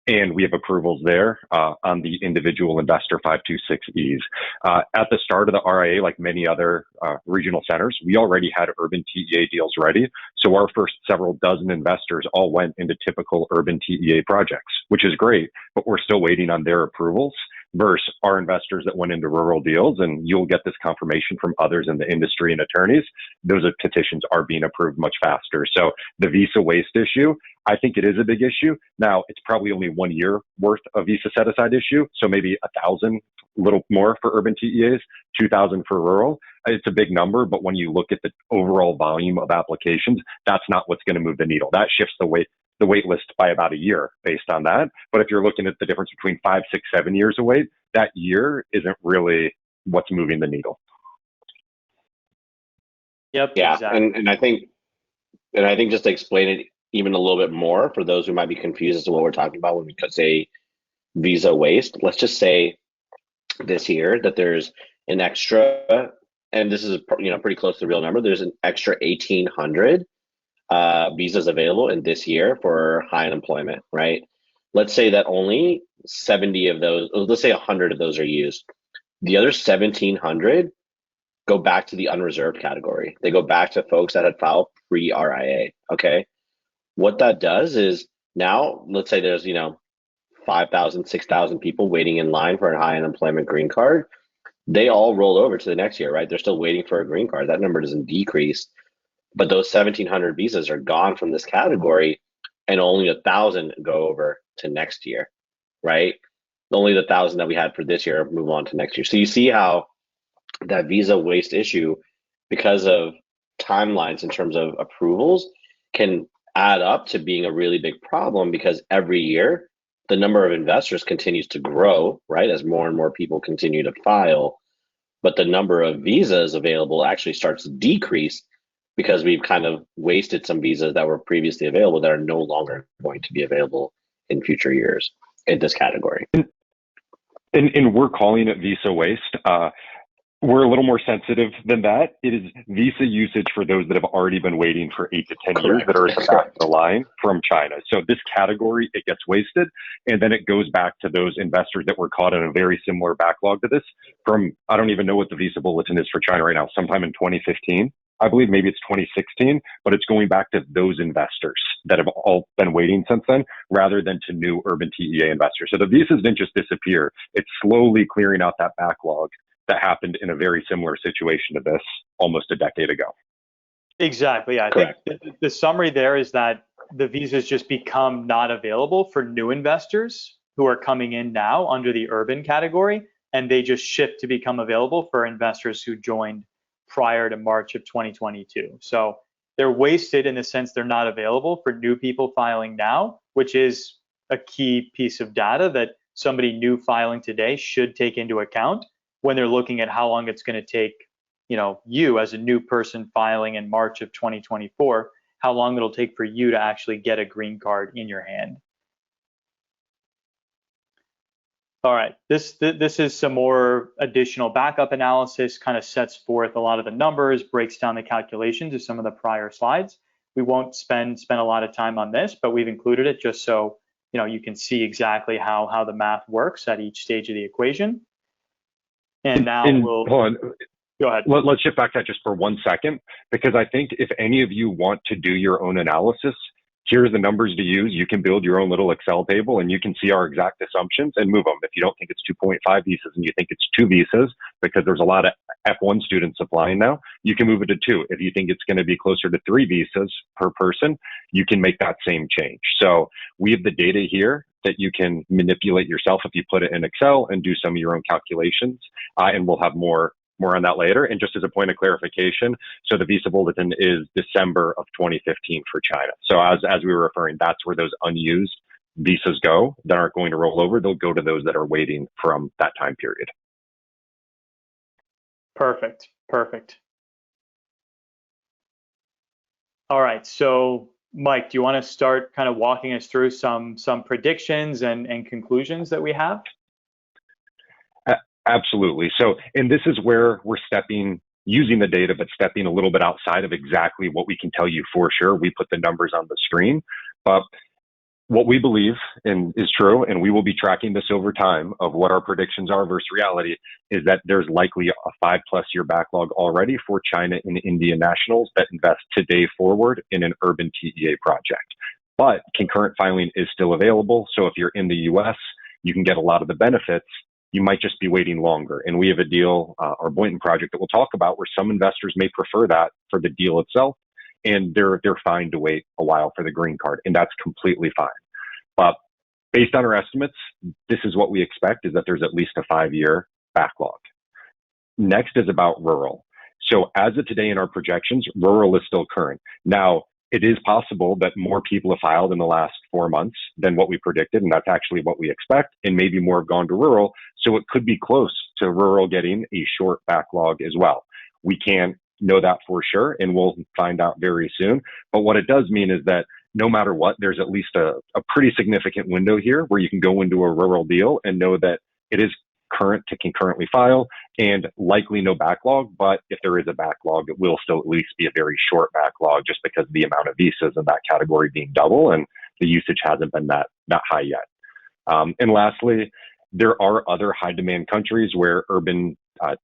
And we have approvals there on the individual investor 526Es. At the start of the RIA, like many other regional centers, we already had urban TEA deals ready. So our first several dozen investors all went into typical urban TEA projects, which is great, but we're still waiting on their approvals versus our investors that went into rural deals. And you'll get this confirmation from others in the industry and attorneys. Those petitions are being approved much faster. So the visa waste issue, I think it is a big issue. Now, it's probably only 1 year worth of visa set aside issue. So maybe 1,000, a little more for urban TEAs, 2,000 for rural. It's a big number, but when you look at the overall volume of applications, that's not what's going to move the needle. That shifts the wait list by about a year based on that. But if you're looking at the difference between 5, 6, 7 years of wait, that year isn't really what's moving the needle. Yep. Yeah. Exactly. And I think just to explain it even a little bit more for those who might be confused as to what we're talking about when we say visa waste, let's just say this year that there's an extra, and this is pretty close to the real number, there's an extra 1,800 visas available in this year for high unemployment, right? Let's say that only 70 of those, let's say 100 of those are used. The other 1,700 go back to the unreserved category. They go back to folks that had filed pre-RIA, okay? What that does is now, let's say there's, 5,000, 6,000 people waiting in line for a high unemployment green card. They all roll over to the next year, right? They're still waiting for a green card. That number doesn't decrease, but those 1,700 visas are gone from this category and only 1,000 go over to next year, right? Only the 1,000 that we had for this year move on to next year. So you see how that visa waste issue, because of timelines in terms of approvals, can add up to being a really big problem because every year the number of investors continues to grow, right? As more and more people continue to file, but the number of visas available actually starts to decrease because we've kind of wasted some visas that were previously available that are no longer going to be available in future years in this category. And we're calling it visa waste. We're a little more sensitive than that. It is visa usage for those that have already been waiting for 8 to 10 years that are at the back of the line from China. So this category, it gets wasted, and then it goes back to those investors that were caught in a very similar backlog to this from, I don't even know what the visa bulletin is for China right now, sometime in 2015, I believe maybe it's 2016, but it's going back to those investors that have all been waiting since then, rather than to new urban TEA investors. So the visas didn't just disappear. It's slowly clearing out that backlog that happened in a very similar situation to this almost a decade ago. Exactly. Yeah. I Correct. think the summary there is that the visas just become not available for new investors who are coming in now under the urban category, and they just shift to become available for investors who joined prior to March of 2022. So they're wasted in the sense they're not available for new people filing now, which is a key piece of data that somebody new filing today should take into account when they're looking at how long it's going to take, you as a new person filing in March of 2024, how long it'll take for you to actually get a green card in your hand. All right, this is some more additional backup analysis, kind of sets forth a lot of the numbers, breaks down the calculations of some of the prior slides. We won't spend a lot of time on this, but we've included it just so you can see exactly how the math works at each stage of the equation. And now we'll hold on. Go ahead. Let's shift back to that just for 1 second, because I think if any of you want to do your own analysis, here's the numbers to use. You can build your own little Excel table and you can see our exact assumptions and move them. If you don't think it's 2.5 visas and you think it's 2 visas, because there's a lot of F1 students applying now, you can move it to 2. If you think it's going to be closer to 3 visas per person, you can make that same change. So we have the data here that you can manipulate yourself if you put it in Excel and do some of your own calculations. And we'll have more on that later. And just as a point of clarification, so the visa bulletin is December of 2015 for China. So as we were referring, that's where those unused visas go that aren't going to roll over. They'll go to those that are waiting from that time period. Perfect. All right, so Mike, do you want to start kind of walking us through some predictions and conclusions that we have? Absolutely. So, and this is where we're using the data, but stepping a little bit outside of exactly what we can tell you for sure. We put the numbers on the screen, but what we believe is true, and we will be tracking this over time of what our predictions are versus reality, is that there's likely a 5+ year backlog already for China and India nationals that invest today forward in an urban TEA project. But concurrent filing is still available. So if you're in the US, you can get a lot of the benefits. You might just be waiting longer. And we have a deal, our Boynton project that we'll talk about, where some investors may prefer that for the deal itself, and they're fine to wait a while for the green card, and that's completely fine. But based on our estimates, this is what we expect, is that there's at least a 5-year backlog. Next is about rural. So as of today in our projections, rural is still current. Now, it is possible that more people have filed in the last 4 months than what we predicted, and that's actually what we expect, and maybe more have gone to rural. So it could be close to rural getting a short backlog as well. We can't know that for sure, and we'll find out very soon. But what it does mean is that no matter what, there's at least a pretty significant window here where you can go into a rural deal and know that it is current to concurrently file, and likely no backlog. But if there is a backlog, it will still at least be a very short backlog, just because of the amount of visas in that category being double, and the usage hasn't been that high yet. And lastly, there are other high demand countries where urban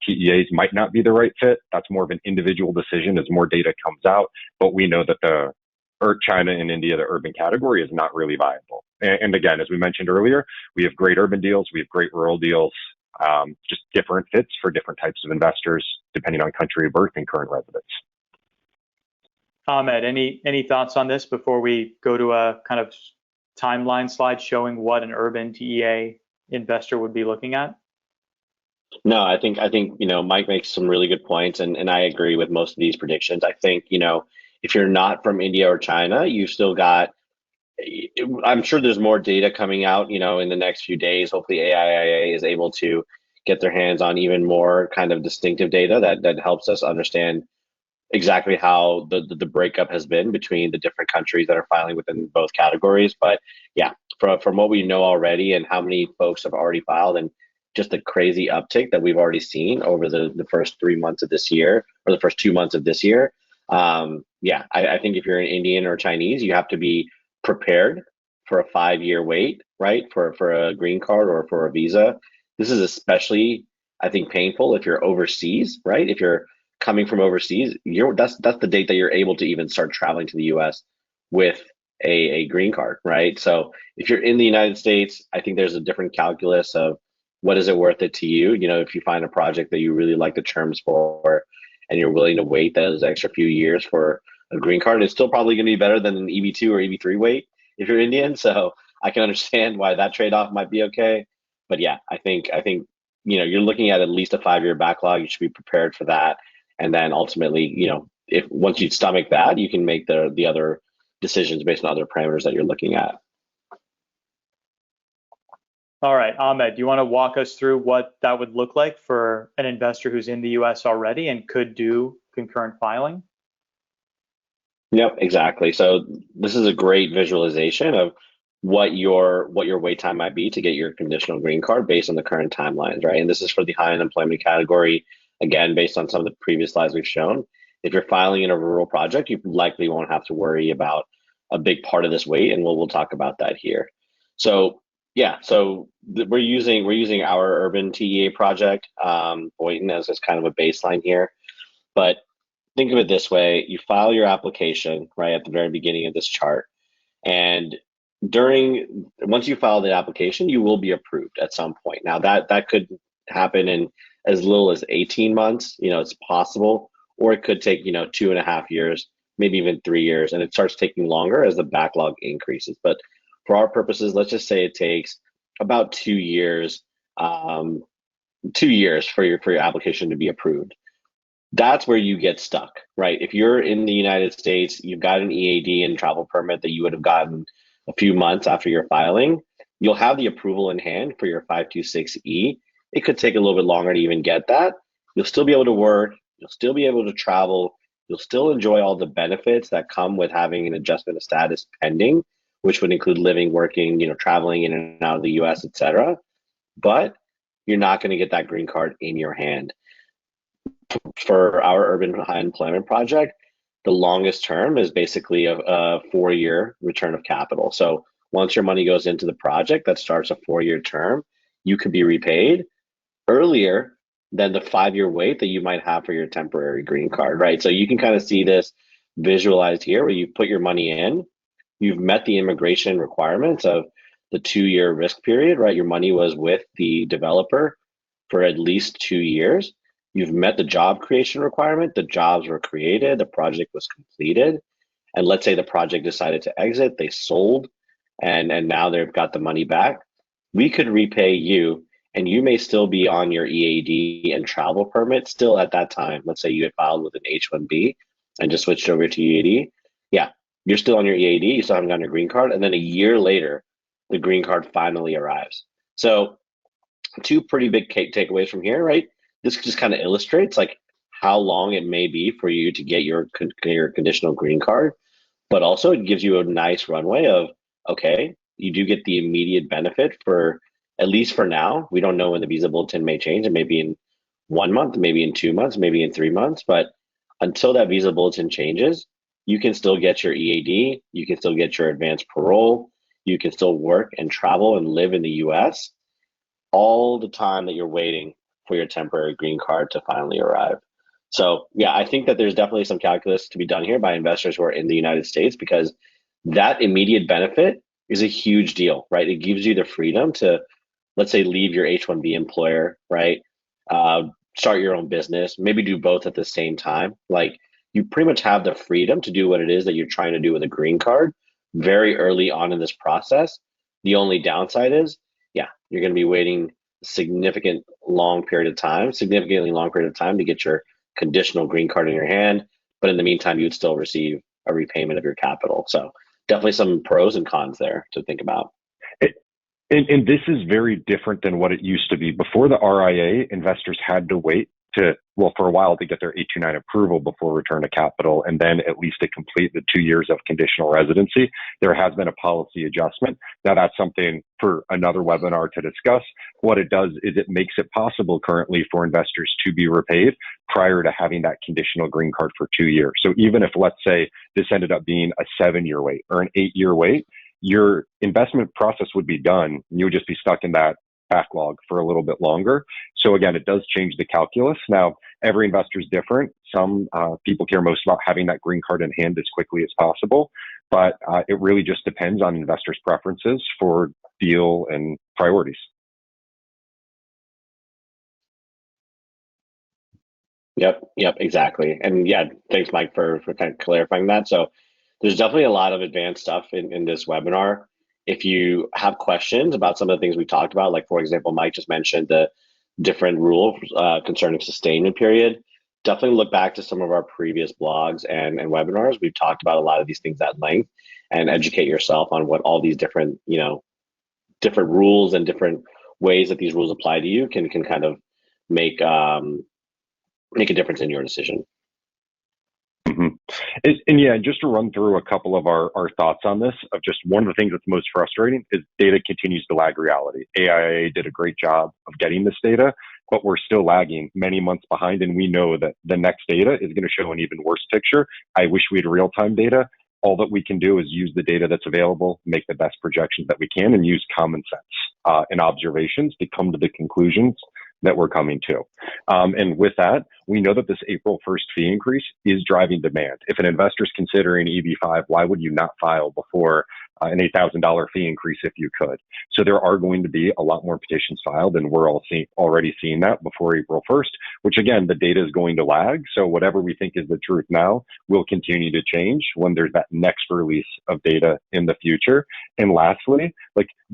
TEAs might not be the right fit. That's more of an individual decision as more data comes out. But we know that China and India, the urban category, is not really viable. And again, as we mentioned earlier, we have great urban deals, we have great rural deals, just different fits for different types of investors, depending on country of birth and current residence. Ahmed, any thoughts on this before we go to a kind of timeline slide showing what an urban TEA investor would be looking at? No, I think Mike makes some really good points, and I agree with most of these predictions. I think if you're not from India or China, you've still got. I'm sure there's more data coming out, in the next few days. Hopefully, AIIA is able to get their hands on even more kind of distinctive data that helps us understand exactly how the breakup has been between the different countries that are filing within both categories. But yeah, from what we know already and how many folks have already filed, and just the crazy uptick that we've already seen over the first 3 months of this year, or the first 2 months of this year. I think if you're an Indian or Chinese, you have to be prepared for a 5-year wait, right? For a green card or for a visa. This is especially, I think, painful if you're overseas, right? If you're coming from overseas, that's the date that you're able to even start traveling to the US with a green card, right? So if you're in the United States, I think there's a different calculus of what is it worth it to you. You know, if you find a project that you really like the terms for and you're willing to wait those extra few years for a green card, it's still probably going to be better than an EB2 or EB3 wait if you're Indian. So I can understand why that trade-off might be okay. But yeah, I think you know, you're looking at least a 5-year backlog. You should be prepared for that. And then ultimately, you know, if once you stomach that, you can make the other decisions based on other parameters that you're looking at. All right, Ahmed, do you want to walk us through what that would look like for an investor who's in the US already and could do concurrent filing? Yep, exactly. So this is a great visualization of what your wait time might be to get your conditional green card based on the current timelines, right? And this is for the high unemployment category, again, based on some of the previous slides we've shown. If you're filing in a rural project, you likely won't have to worry about a big part of this wait, and we'll talk about that here. So yeah, so we're using our urban TEA project, Boynton, as kind of a baseline here. But think of it this way: you file your application right at the very beginning of this chart, and once you file the application, you will be approved at some point. Now that could happen in as little as 18 months. You know, it's possible, or it could take, you know, 2.5 years, maybe even 3 years, and it starts taking longer as the backlog increases. But for our purposes, let's just say it takes about 2 years, 2 years for your application to be approved. That's where you get stuck, right? If you're in the United States, you've got an EAD and travel permit that you would have gotten a few months after your filing, you'll have the approval in hand for your 526E. It could take a little bit longer to even get that. You'll still be able to work, you'll still be able to travel, you'll still enjoy all the benefits that come with having an adjustment of status pending, which would include living, working, you know, traveling in and out of the US, etc. But you're not going to get that green card in your hand. For our urban high employment project, the longest term is basically a 4-year return of capital. So once your money goes into the project, that starts a 4-year term, you could be repaid earlier than the 5-year wait that you might have for your temporary green card, right? So you can kind of see this visualized here where you put your money in, you've met the immigration requirements of the 2-year risk period, right? Your money was with the developer for at least 2 years. You've met the job creation requirement. The jobs were created, the project was completed. And let's say the project decided to exit, they sold, and now they've got the money back. We could repay you, and you may still be on your EAD and travel permit still at that time. Let's say you had filed with an H-1B and just switched over to EAD. Yeah, you're still on your EAD, you still haven't gotten a green card, and then a year later, the green card finally arrives. So 2 pretty big takeaways from here, right? This just kind of illustrates like how long it may be for you to get your conditional green card, but also it gives you a nice runway of, okay, you do get the immediate benefit for, at least for now. We don't know when the visa bulletin may change. It may be in 1 month, maybe in 2 months, maybe in 3 months, but until that visa bulletin changes, you can still get your EAD, you can still get your advanced parole, you can still work and travel and live in the US all the time that you're waiting for your temporary green card to finally arrive. So yeah, I think that there's definitely some calculus to be done here by investors who are in the United States, because that immediate benefit is a huge deal, right? It gives you the freedom to, let's say, leave your H-1B employer, right? Start your own business, maybe do both at the same time. Like, you pretty much have the freedom to do what it is that you're trying to do with a green card very early on in this process. The only downside is, yeah, you're going to be waiting significantly long period of time to get your conditional green card in your hand. But in the meantime, you would still receive a repayment of your capital. So definitely some pros and cons there to think about. And this is very different than what it used to be. Before the RIA, investors had to wait for a while to get their 829 approval before return to capital, and then at least to complete the 2 years of conditional residency. There has been a policy adjustment. Now, that's something for another webinar to discuss. What it does is it makes it possible currently for investors to be repaid prior to having that conditional green card for 2 years. So even if, let's say, this ended up being a 7-year wait or an 8-year wait, your investment process would be done. You would just be stuck in that backlog for a little bit longer. So again, it does change the calculus. Now, every investor is different. Some people care most about having that green card in hand as quickly as possible, but it really just depends on investors' preferences for deal and priorities. Yep, exactly. And yeah, thanks, Mike, for kind of clarifying that. So there's definitely a lot of advanced stuff in this webinar. If you have questions about some of the things we talked about, like for example, Mike just mentioned the different rules concerning sustainment period, definitely look back to some of our previous blogs and webinars. We've talked about a lot of these things at length, and educate yourself on what all these different, different rules and different ways that these rules apply to you can kind of make a difference in your decision. And yeah, just to run through a couple of our thoughts on this, of just one of the things that's most frustrating is data continues to lag reality. AIA did a great job of getting this data, but we're still lagging many months behind, and we know that the next data is going to show an even worse picture. I wish we had real-time data. All that we can do is use the data that's available, make the best projections that we can, and use common sense and observations to come to the conclusions that we're coming to. And with that, we know that this April 1st fee increase is driving demand. If an investor is considering EB5, why would you not file before an $8,000 fee increase if you could? So there are going to be a lot more petitions filed, and we're already seeing that before April 1st, which again, the data is going to lag. So whatever we think is the truth now will continue to change when there's that next release of data in the future. And lastly,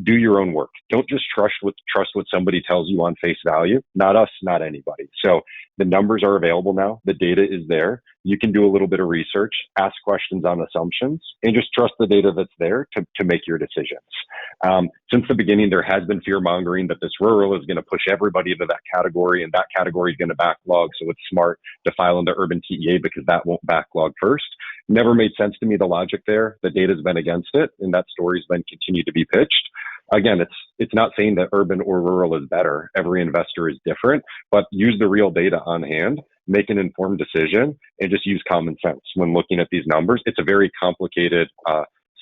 do your own work. Don't just trust what somebody tells you on face value. Not us, not anybody. So the numbers are available now. The data is there. You can do a little bit of research, ask questions on assumptions, and just trust the data that's there to make your decisions. Since the beginning, there has been fear mongering that this rural is going to push everybody into that category, and that category is going to backlog. So it's smart to file in the urban TEA because that won't backlog first. Never made sense to me, the logic there. The data's been against it, and that story's been continued to be pitched. Again, it's not saying that urban or rural is better. Every investor is different, but use the real data on hand, make an informed decision, and just use common sense when looking at these numbers. It's a very complicated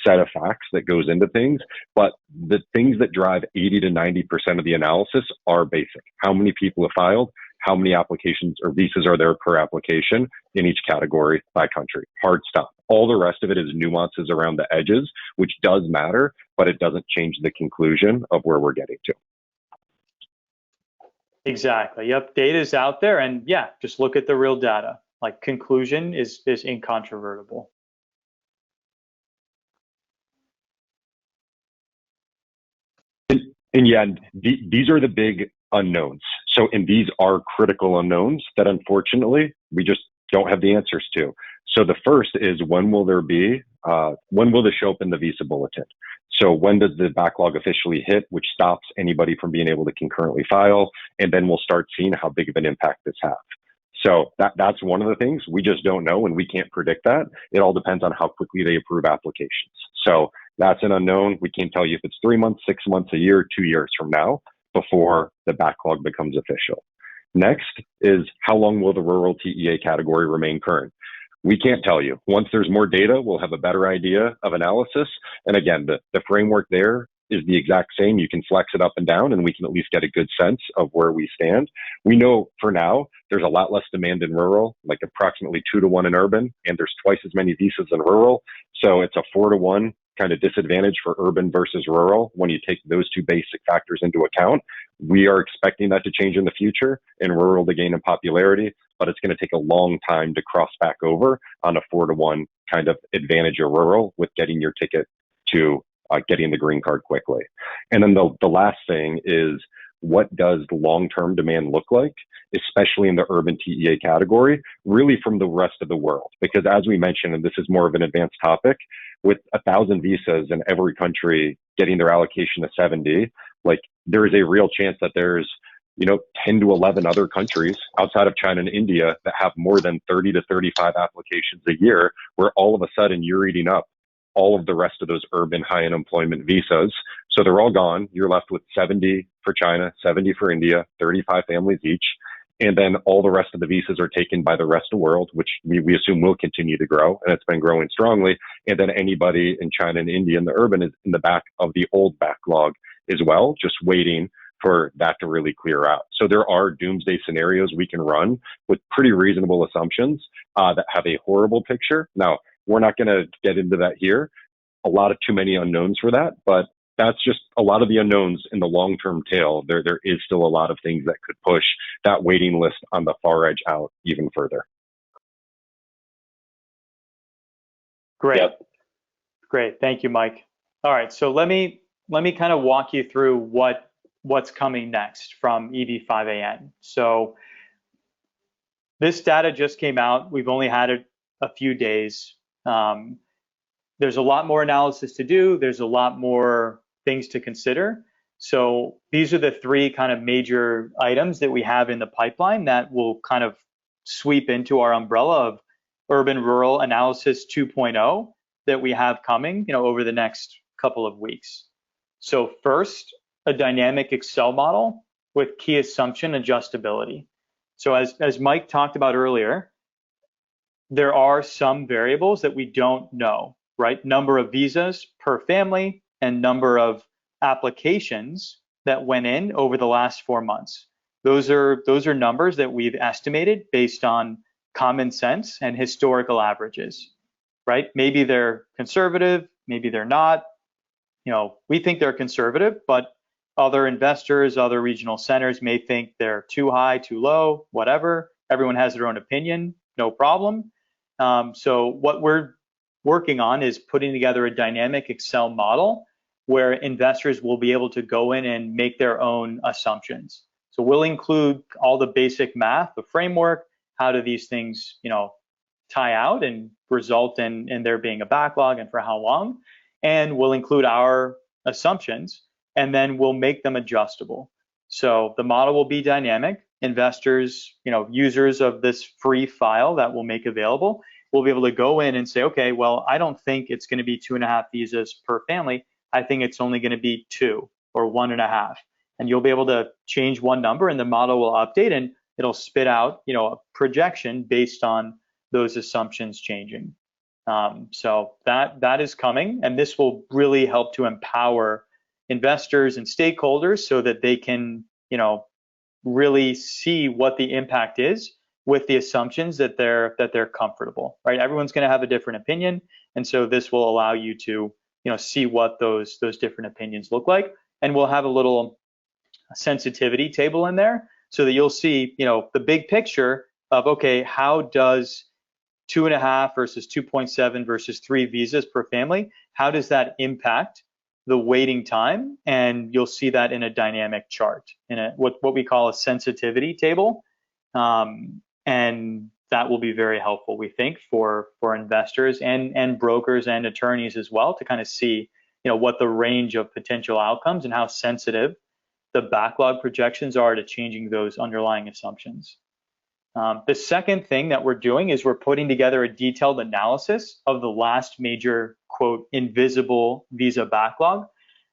set of facts that goes into things, but the things that drive 80 to 90% of the analysis are basic. How many people have filed? How many applications or visas are there per application in each category by country? Hard stop. All the rest of it is nuances around the edges, which does matter, but it doesn't change the conclusion of where we're getting to. Exactly. Yep. Data is out there, and yeah, just look at the real data. Conclusion is incontrovertible. And yeah, these are the big unknowns. So, and these are critical unknowns that unfortunately we just don't have the answers to. So the first is, when will this show up in the visa bulletin? So when does the backlog officially hit, which stops anybody from being able to concurrently file? And then we'll start seeing how big of an impact this has. So that's one of the things we just don't know, and we can't predict that. It all depends on how quickly they approve applications. So that's an unknown. We can't tell you if it's 3 months, 6 months, a year, 2 years from now before the backlog becomes official. Next is, how long will the rural TEA category remain current? We can't tell you. Once there's more data, we'll have a better idea of analysis. And again, the framework there is the exact same. You can flex it up and down, and we can at least get a good sense of where we stand. We know for now there's a lot less demand in rural, like approximately 2 to 1 in urban, and there's twice as many visas in rural. So it's a 4 to 1 kind of disadvantage for urban versus rural when you take those two basic factors into account. We are expecting that to change in the future and rural to gain in popularity, but it's going to take a long time to cross back over on a 4 to 1 kind of advantage of rural with getting your ticket to getting the green card quickly. And then the last thing is, what does the long-term demand look like, especially in the urban TEA category, really from the rest of the world? Because as we mentioned, and this is more of an advanced topic, with 1,000 visas in every country getting their allocation to 70, there is a real chance that there's 10 to 11 other countries outside of China and India that have more than 30 to 35 applications a year, where all of a sudden you're eating up all of the rest of those urban high unemployment visas. So they're all gone. You're left with 70 for China, 70 for India, 35 families each. And then all the rest of the visas are taken by the rest of the world, which we assume will continue to grow, and it's been growing strongly. And then anybody in China and India in the urban is in the back of the old backlog as well, just waiting for that to really clear out. So there are doomsday scenarios we can run with pretty reasonable assumptions that have a horrible picture. Now, we're not going to get into that here. Too many unknowns for that, but that's just a lot of the unknowns in the long-term tail. There is still a lot of things that could push that waiting list on the far edge out even further. Great. Yep. Great. Thank you, Mike. All right. So let me kind of walk you through what's coming next from EV5AN. So this data just came out. We've only had it a few days. There's a lot more analysis to do. There's a lot more things to consider. So these are the three kind of major items that we have in the pipeline that will kind of sweep into our umbrella of urban rural analysis 2.0 that we have coming, over the next couple of weeks. So first, a dynamic Excel model with key assumption adjustability. So as Mike talked about earlier, there are some variables that we don't know, right? Number of visas per family and number of applications that went in over the last 4 months. Those are numbers that we've estimated based on common sense and historical averages, right? Maybe they're conservative, maybe they're not. We think they're conservative, but other investors, other regional centers may think they're too high, too low, whatever. Everyone has their own opinion, no problem. So what we're working on is putting together a dynamic Excel model where investors will be able to go in and make their own assumptions. So we'll include all the basic math, the framework, how do these things, tie out and result in there being a backlog and for how long. And we'll include our assumptions and then we'll make them adjustable. So the model will be dynamic. Investors, users of this free file that we'll make available will be able to go in and say, okay, well, I don't think it's going to be 2.5 visas per family. I think it's only going to be 2 or 1.5. And you'll be able to change one number and the model will update and it'll spit out, a projection based on those assumptions changing. So that is coming, and this will really help to empower investors and stakeholders so that they can, really see what the impact is with the assumptions that they're comfortable, right? Everyone's going to have a different opinion, and so this will allow you to, see what those different opinions look like, and we'll have a little sensitivity table in there so that you'll see, the big picture of, okay, how does 2.5 versus 2.7 versus 3 visas per family, how does that impact the waiting time? And you'll see that in a dynamic chart, in what we call a sensitivity table. And that will be very helpful, we think, for investors and brokers and attorneys as well to kind of see, what the range of potential outcomes and how sensitive the backlog projections are to changing those underlying assumptions. The second thing that we're doing is we're putting together a detailed analysis of the last major, quote, invisible visa backlog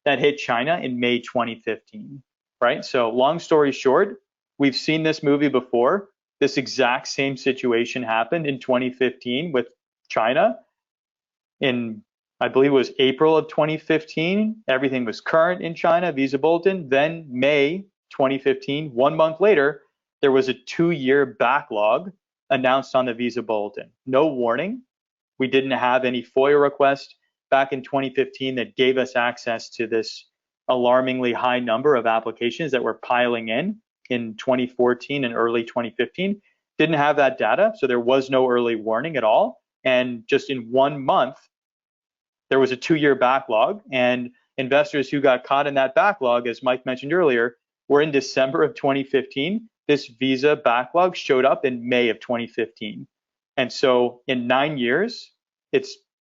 that hit China in May 2015, right? So long story short, we've seen this movie before. This exact same situation happened in 2015 with China. In, I believe it was April of 2015, everything was current in China, visa bulletin. Then May 2015, 1 month later, there was a 2-year backlog announced on the visa bulletin. No warning. We didn't have any FOIA request back in 2015 that gave us access to this alarmingly high number of applications that were piling in 2014 and early 2015. Didn't have that data, so there was no early warning at all. And just in 1 month, there was a 2-year backlog, and investors who got caught in that backlog, as Mike mentioned earlier, were in December of 2015. This visa backlog showed up in May of 2015. And so in 9 years,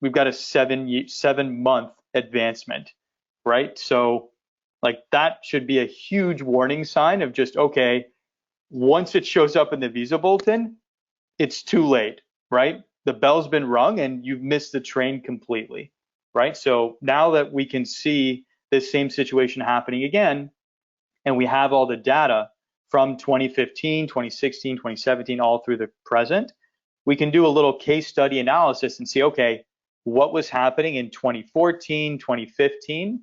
we've got a 7-month advancement, right? So like that should be a huge warning sign of just, okay, once it shows up in the visa bulletin, it's too late, right? The bell's been rung and you've missed the train completely, right? So now that we can see this same situation happening again, and we have all the data from 2015, 2016, 2017, all through the present, we can do a little case study analysis and see, okay, what was happening in 2014, 2015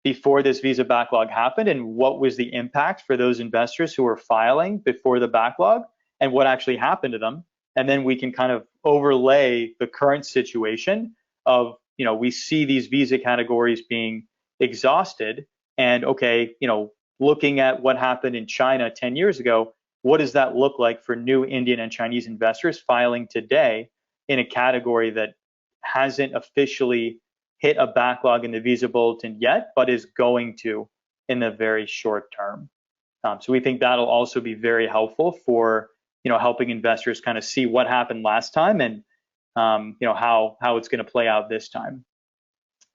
before this visa backlog happened, and what was the impact for those investors who were filing before the backlog, and what actually happened to them. And then we can kind of overlay the current situation of, we see these visa categories being exhausted, and okay, looking at what happened in China 10 years ago, what does that look like for new Indian and Chinese investors filing today in a category that hasn't officially hit a backlog in the visa bulletin yet, but is going to in the very short term. So we think that'll also be very helpful for helping investors kind of see what happened last time, and how it's going to play out this time.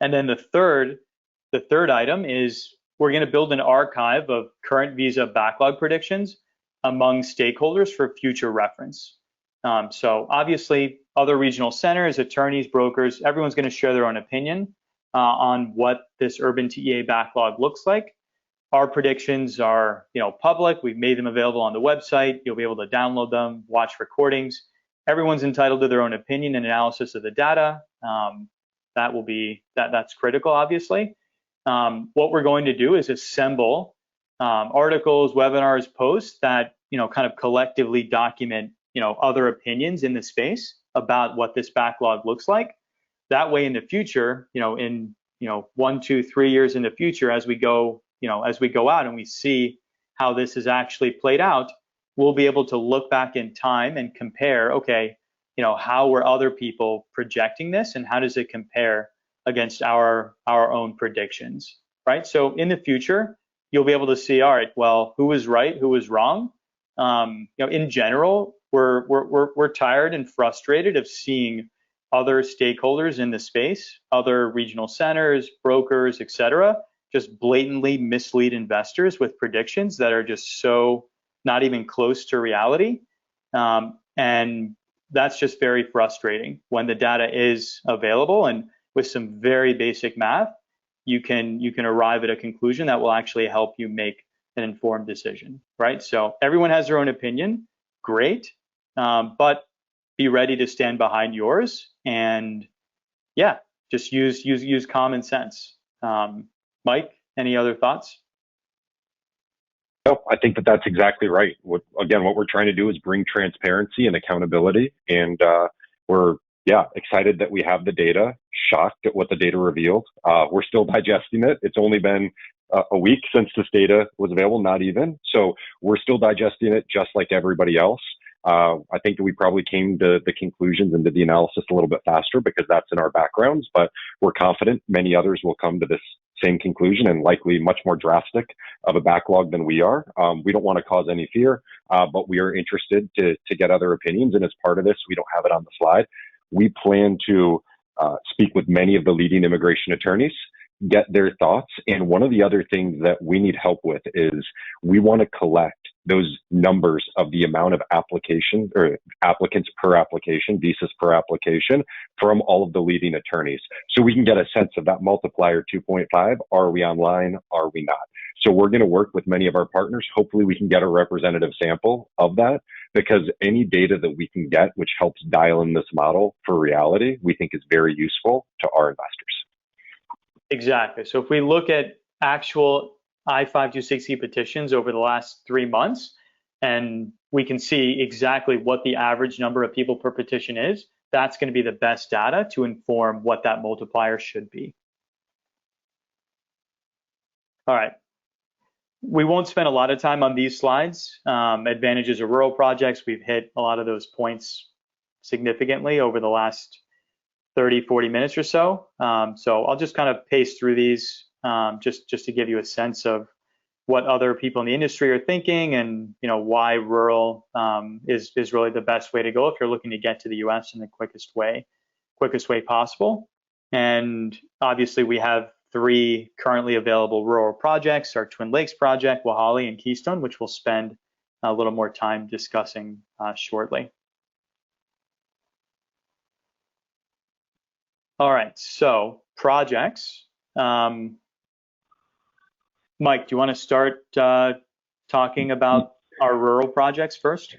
And then the third item is we're going to build an archive of current visa backlog predictions among stakeholders for future reference. So obviously, other regional centers, attorneys, brokers, everyone's going to share their own opinion on what this urban TEA backlog looks like. Our predictions are, public. We've made them available on the website. You'll be able to download them, watch recordings. Everyone's entitled to their own opinion and analysis of the data. That's critical, obviously. What we're going to do is assemble articles, webinars, posts that kind of collectively document other opinions in the space about what this backlog looks like. That way, in the future, in 1, 2, 3 years in the future, as we go out and we see how this has actually played out, we'll be able to look back in time and compare, okay, how were other people projecting this, and how does it compare against our own predictions, right? So in the future, you'll be able to see, all right, well, who was right, who was wrong. In general, we're tired and frustrated of seeing other stakeholders in the space, other regional centers, brokers, et cetera, just blatantly mislead investors with predictions that are just so not even close to reality. And that's just very frustrating when the data is available, and with some very basic math, you can arrive at a conclusion that will actually help you make an informed decision, right? So everyone has their own opinion, great, but be ready to stand behind yours, and just use common sense. Mike, any other thoughts? No, I think that's exactly right. What we're trying to do is bring transparency and accountability, and we're excited that we have the data, shocked at what the data revealed. We're still digesting it. It's only been a week since this data was available, not even. So we're still digesting it just like everybody else. I think that we probably came to the conclusions and did the analysis a little bit faster because that's in our backgrounds, but we're confident many others will come to this same conclusion, and likely much more drastic of a backlog than we are. We don't want to cause any fear, but we are interested to get other opinions. And as part of this, we don't have it on the slide, we plan to speak with many of the leading immigration attorneys, get their thoughts. And one of the other things that we need help with is we want to collect those numbers of the amount of applications or applicants per application, visas per application, from all of the leading attorneys. So we can get a sense of that multiplier 2.5. Are we online? Are we not? So we're going to work with many of our partners. Hopefully we can get a representative sample of that, because any data that we can get, which helps dial in this model for reality, we think is very useful to our investors. Exactly. So if we look at actual I-526E petitions over the last 3 months, and we can see exactly what the average number of people per petition is, that's going to be the best data to inform what that multiplier should be. All right. We won't spend a lot of time on these slides. Advantages of rural projects, we've hit a lot of those points significantly over the last 30, 40 minutes or so. So I'll just kind of pace through these just to give you a sense of what other people in the industry are thinking, and why rural is really the best way to go if you're looking to get to the US in the quickest way possible. And obviously we have 3 currently available rural projects: our Twin Lakes project, Wahali, and Keystone, which we'll spend a little more time discussing shortly. All right, so projects. Mike, do you want to start talking about our rural projects first?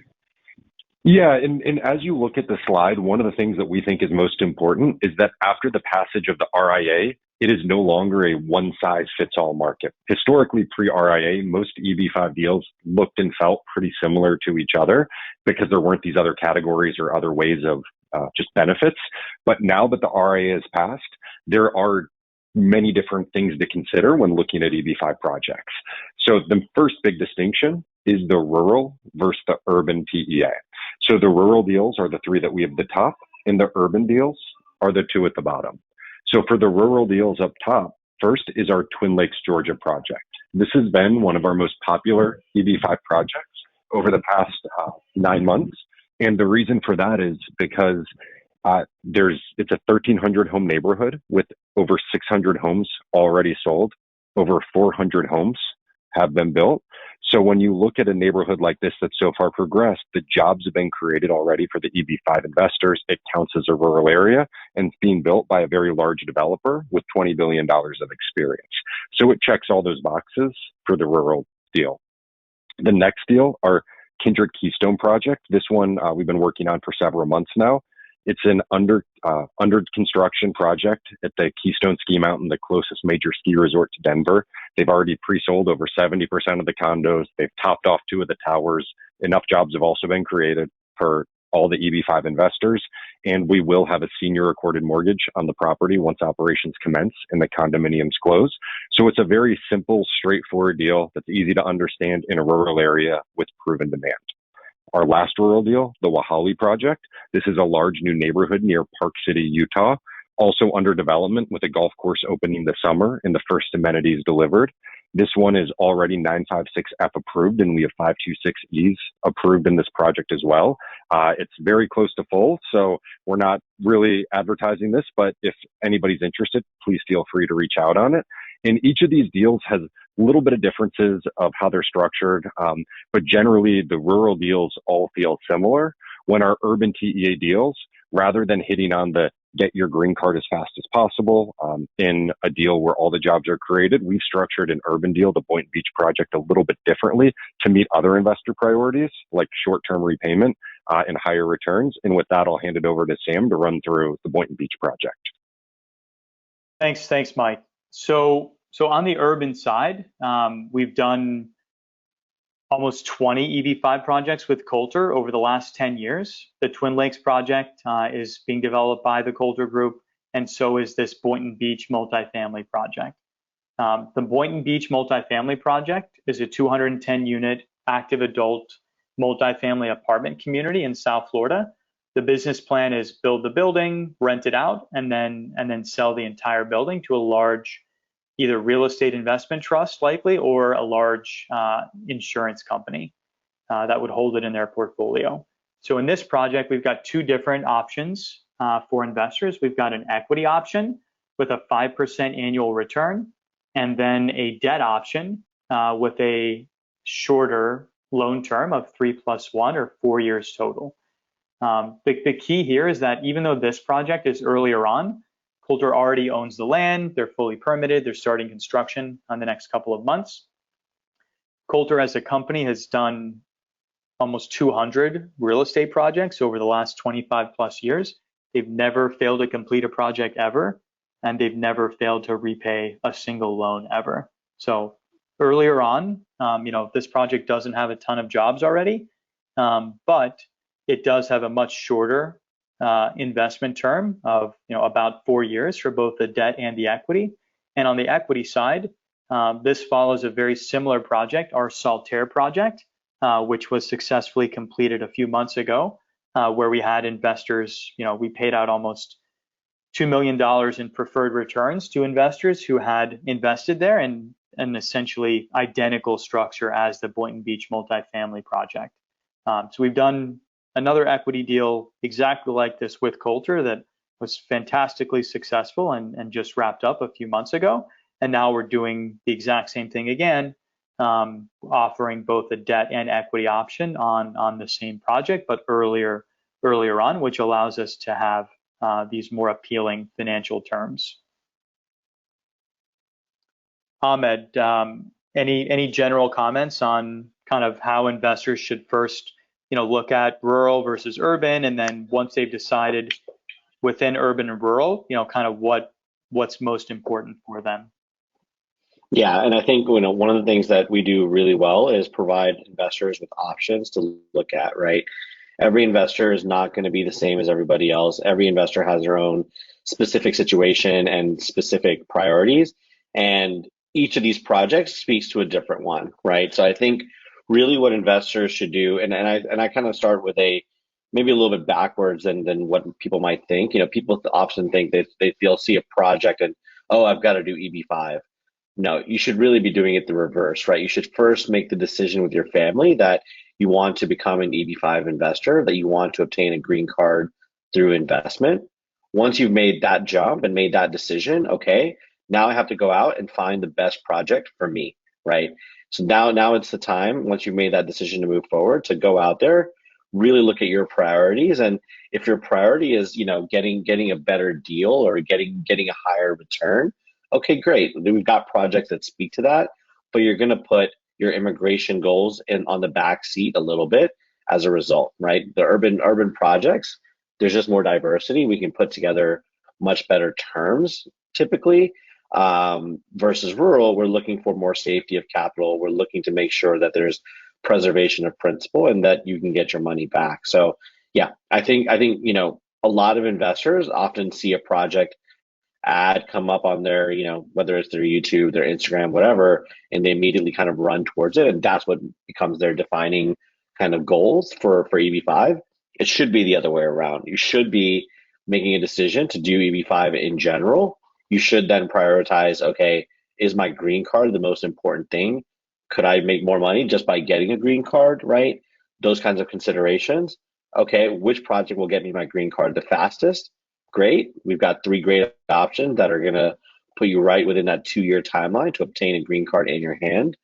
Yeah, and as you look at the slide, one of the things that we think is most important is that after the passage of the RIA, it is no longer a one-size-fits-all market. Historically, pre-RIA, most EB5 deals looked and felt pretty similar to each other because there weren't these other categories or other ways of just benefits. But now that the RIA has passed, there are many different things to consider when looking at EB5 projects. So the first big distinction is the rural versus the urban PEA. So the rural deals are the three that we have at the top, and the urban deals are the two at the bottom. So for the rural deals up top, first is our Twin Lakes, Georgia project. This has been one of our most popular EB5 projects over the past 9 months. And the reason for that is because it's a 1,300 home neighborhood with over 600 homes already sold. Over 400 homes have been built. So when you look at a neighborhood like this that's so far progressed, the jobs have been created already for the EB5 investors. It counts as a rural area and it's being built by a very large developer with $20 billion of experience. So it checks all those boxes for the rural deal. The next deal, our Kindred Keystone project. This one we've been working on for several months now. It's an under construction project at the Keystone Ski Mountain, the closest major ski resort to Denver. They've already pre-sold over 70% of the condos. They've topped off 2 of the towers. Enough jobs have also been created for all the EB5 investors. And we will have a senior recorded mortgage on the property once operations commence and the condominiums close. So it's a very simple, straightforward deal that's easy to understand in a rural area with proven demand. Our last rural deal, the Wahali project. This is a large new neighborhood near Park City, Utah, also under development with a golf course opening this summer and the first amenities delivered. This one is already 956F approved, and we have 526Es approved in this project as well. It's very close to full, so we're not really advertising this, but if anybody's interested, please feel free to reach out on it. And each of these deals has a little bit of differences of how they're structured, but generally the rural deals all feel similar. When our urban TEA deals, rather than hitting on the get your green card as fast as possible in a deal where all the jobs are created, we've structured an urban deal, the Boynton Beach project, a little bit differently to meet other investor priorities like short-term repayment and higher returns. And with that, I'll hand it over to Sam to run through the Boynton Beach project. Thanks, Mike. So on the urban side, we've done almost 20 EB5 projects with Coulter over the last 10 years. The Twin Lakes project is being developed by the Coulter Group, and so is this Boynton Beach multifamily project. The Boynton Beach multifamily project is a 210-unit active adult multifamily apartment community in South Florida. The business plan is build the building, rent it out, and then sell the entire building to a large either real estate investment trust likely or a large insurance company that would hold it in their portfolio. So in this project, we've got 2 different options for investors. We've got an equity option with a 5% annual return, and then a debt option with a shorter loan term of 3+1 or 4 years total. The key here is that even though this project is earlier on, Coulter already owns the land, they're fully permitted, they're starting construction on the next couple of months. Coulter as a company has done almost 200 real estate projects over the last 25 plus years. They've never failed to complete a project ever, and they've never failed to repay a single loan ever. So earlier on, this project doesn't have a ton of jobs already, but it does have a much shorter investment term of about 4 years for both the debt and the equity. And on the equity side, this follows a very similar project, our Saltaire project, which was successfully completed a few months ago, where we had investors, we paid out almost $2 million in preferred returns to investors who had invested there, and an essentially identical structure as the Boynton Beach multifamily project. So we've done another equity deal exactly like this with Coulter that was fantastically successful and just wrapped up a few months ago. And now we're doing the exact same thing again, offering both a debt and equity option on the same project, but earlier on, which allows us to have these more appealing financial terms. Ahmed, any general comments on kind of how investors should first look at rural versus urban, and then once they've decided within urban and rural, kind of what what's most important for them. Yeah, and I think one of the things that we do really well is provide investors with options to look at, right? Every investor is not going to be the same as everybody else. Every investor has their own specific situation and specific priorities, and each of these projects speaks to a different one, right? So I think really what investors should do, and I kind of start with a maybe a little bit backwards than what people might think. People often think that they'll see a project and, oh, I've got to do EB5. No, you should really be doing it the reverse, right? You should first make the decision with your family that you want to become an EB5 investor, that you want to obtain a green card through investment. Once you've made that jump and made that decision, okay, now I have to go out and find the best project for me, right? So now it's the time, once you've made that decision to move forward, to go out there, really look at your priorities. And if your priority is, getting a better deal or getting a higher return, okay, great. We've got projects that speak to that, but you're going to put your immigration goals on the back seat a little bit as a result, right? The urban projects, there's just more diversity. We can put together much better terms typically, versus rural. We're looking for more safety of capital. We're looking to make sure that there's preservation of principal and that you can get your money back. So yeah, I think a lot of investors often see a project ad come up on their, whether it's their YouTube, their Instagram, whatever, and they immediately kind of run towards it. And that's what becomes their defining kind of goals for EB5. It should be the other way around. You should be making a decision to do EB5 in general. You should then prioritize, okay, is my green card the most important thing? Could I make more money just by getting a green card, right? Those kinds of considerations. Okay, which project will get me my green card the fastest? Great. We've got 3 great options that are going to put you right within that 2-year timeline to obtain a green card in your hand.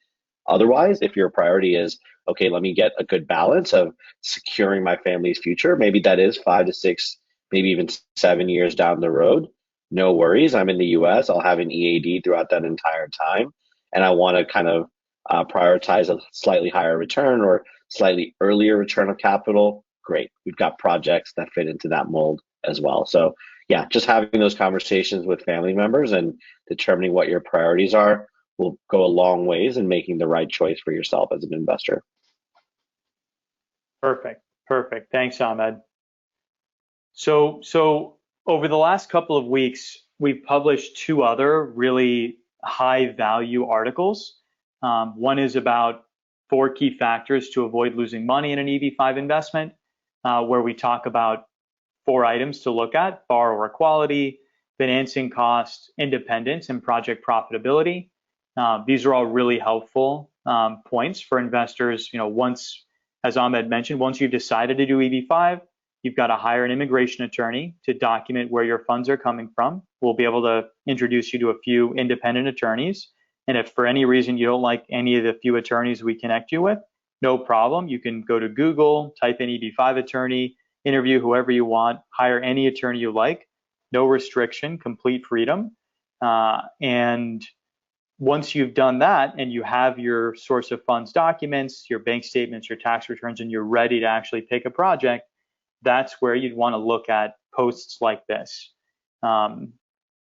Otherwise, if your priority is, okay, let me get a good balance of securing my family's future, maybe that is 5 to 6, maybe even 7 years down the road. No worries. I'm in the US. I'll have an EAD throughout that entire time. And I want to kind of prioritize a slightly higher return or slightly earlier return of capital. Great. We've got projects that fit into that mold as well. So yeah, just having those conversations with family members and determining what your priorities are will go a long ways in making the right choice for yourself as an investor. Perfect. Thanks, Ahmed. So over the last couple of weeks, we've published 2 other really high value articles. One is about 4 key factors to avoid losing money in an EB5 investment, where we talk about 4 items to look at: borrower quality, financing costs, independence, and project profitability. These are all really helpful points for investors. Once, as Ahmed mentioned, once you've decided to do EB5, you've got to hire an immigration attorney to document where your funds are coming from. We'll be able to introduce you to a few independent attorneys. And if for any reason you don't like any of the few attorneys we connect you with, no problem. You can go to Google, type in EB5 attorney, interview whoever you want, hire any attorney you like, no restriction, complete freedom. And once you've done that and you have your source of funds documents, your bank statements, your tax returns, and you're ready to actually pick a project, that's where you'd want to look at posts like this, and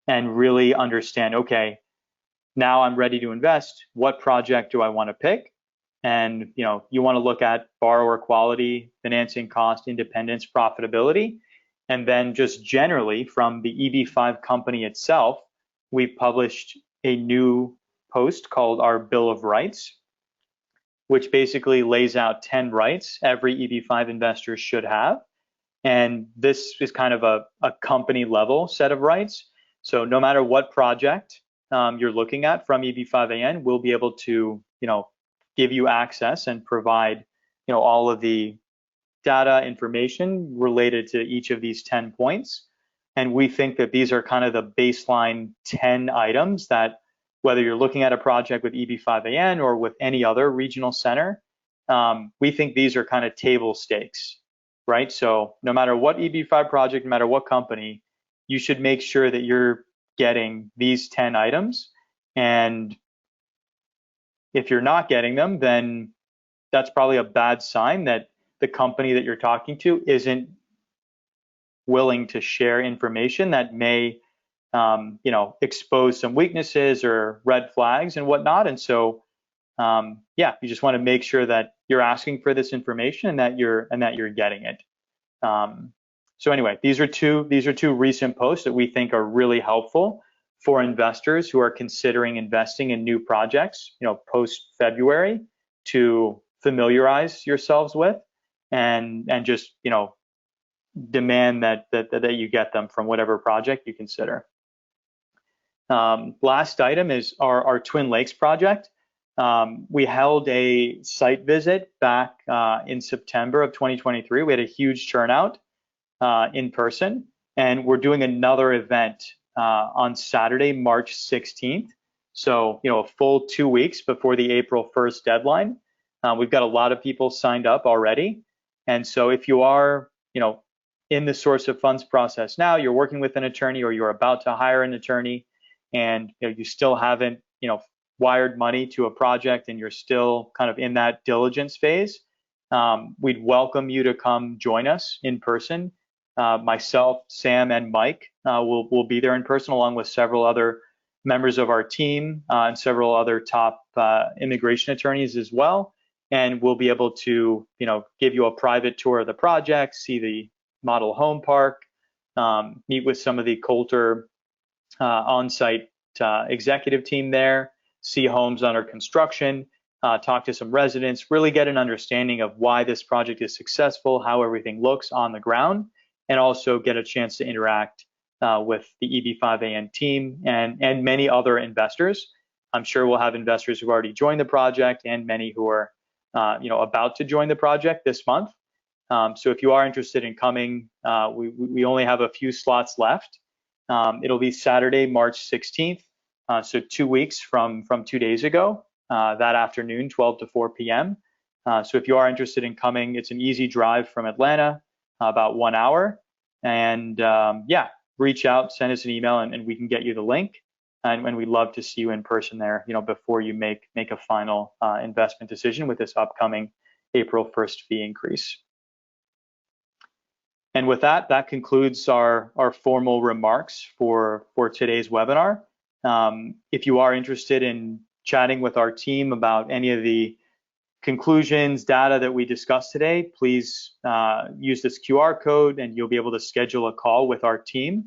really understand, okay, now I'm ready to invest. What project do I want to pick? And you want to look at borrower quality, financing cost, independence, profitability. And then just generally from the EB5 company itself, we've published a new post called our Bill of Rights, which basically lays out 10 rights every EB5 investor should have. And this is kind of a company level set of rights. So no matter what project you're looking at from EB5AN, we'll be able to give you access and provide all of the data information related to each of these 10 points. And we think that these are kind of the baseline 10 items that, whether you're looking at a project with EB5AN or with any other regional center, we think these are kind of table stakes, right? So no matter what EB5 project, no matter what company, you should make sure that you're getting these 10 items. And if you're not getting them, then that's probably a bad sign that the company that you're talking to isn't willing to share information that may expose some weaknesses or red flags and whatnot. And so, you just want to make sure that you're asking for this information and that you're getting it. So anyway, these are two recent posts that we think are really helpful for investors who are considering investing in new projects, post February, to familiarize yourselves with and just demand that you get them from whatever project you consider. Last item is our Twin Lakes project. We held a site visit back in September of 2023. We had a huge turnout in person, and we're doing another event on Saturday, March 16th. So, a full 2 weeks before the April 1st deadline. We've got a lot of people signed up already. And so if you are, in the source of funds process now, you're working with an attorney or you're about to hire an attorney, and you still haven't, wired money to a project and you're still kind of in that diligence phase, we'd welcome you to come join us in person. Myself, Sam, and Mike will be there in person, along with several other members of our team and several other top immigration attorneys as well. And we'll be able to, give you a private tour of the project, see the model home park, meet with some of the Coulter on-site executive team there, see homes under construction, talk to some residents, really get an understanding of why this project is successful, how everything looks on the ground, and also get a chance to interact with the EB5AN team and many other investors. I'm sure we'll have investors who've already joined the project and many who are about to join the project this month. So if you are interested in coming, we only have a few slots left. It'll be Saturday, March 16th, so 2 weeks from 2 days ago, that afternoon, 12 to 4 p.m. So if you are interested in coming, it's an easy drive from Atlanta, about 1 hour. And reach out, send us an email, and we can get you the link. And we'd love to see you in person there, before you make a final investment decision with this upcoming April 1st fee increase. And with that concludes our formal remarks for today's webinar. If you are interested in chatting with our team about any of the conclusions, data that we discussed today, please use this QR code and you'll be able to schedule a call with our team.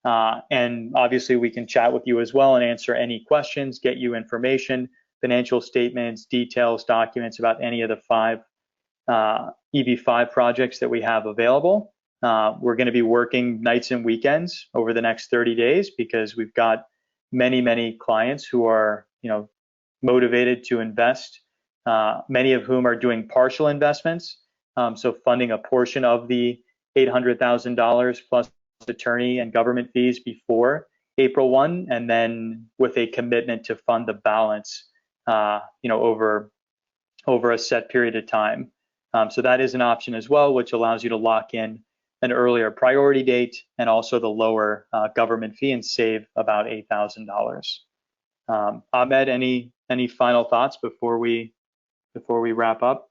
And obviously we can chat with you as well and answer any questions, get you information, financial statements, details, documents about any of the 5 EB5 projects that we have available. We're going to be working nights and weekends over the next 30 days because we've got many clients who are, motivated to invest, many of whom are doing partial investments. So funding a portion of the $800,000 plus attorney and government fees before April 1, and then with a commitment to fund the balance, over a set period of time. So that is an option as well, which allows you to lock in an earlier priority date and also the lower government fee and save about $8,000. Ahmed, any final thoughts before we wrap up?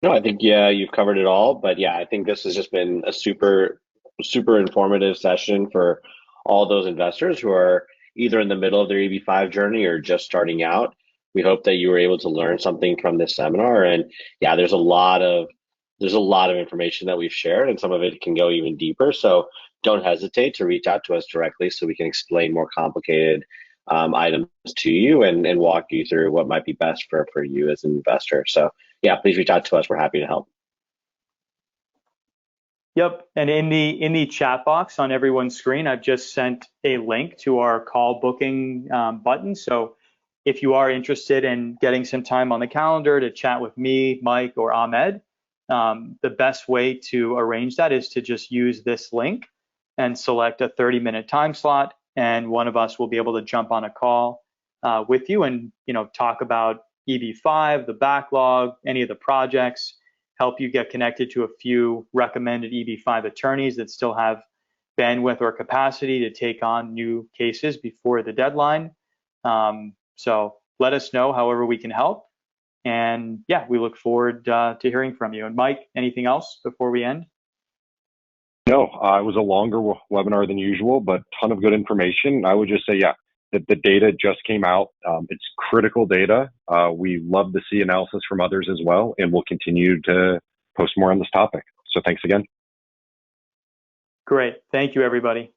No, I think you've covered it all. But I think this has just been a super informative session for all those investors who are either in the middle of their EB5 journey or just starting out. We hope that you were able to learn something from this seminar. And there's a lot of information that we've shared, and some of it can go even deeper. So don't hesitate to reach out to us directly so we can explain more complicated items to you and walk you through what might be best for you as an investor. So please reach out to us. We're happy to help. Yep, and in the chat box on everyone's screen, I've just sent a link to our call booking button. So if you are interested in getting some time on the calendar to chat with me, Mike, or Ahmed, the best way to arrange that is to just use this link and select a 30-minute time slot, and one of us will be able to jump on a call with you and talk about EB5, the backlog, any of the projects, help you get connected to a few recommended EB5 attorneys that still have bandwidth or capacity to take on new cases before the deadline. So let us know however we can help. And we look forward to hearing from you. And Mike, anything else before we end? No, it was a longer webinar than usual, but ton of good information. I would just say, yeah, that the data just came out. It's critical data. We love to see analysis from others as well, and we'll continue to post more on this topic. So thanks again. Great. Thank you, everybody.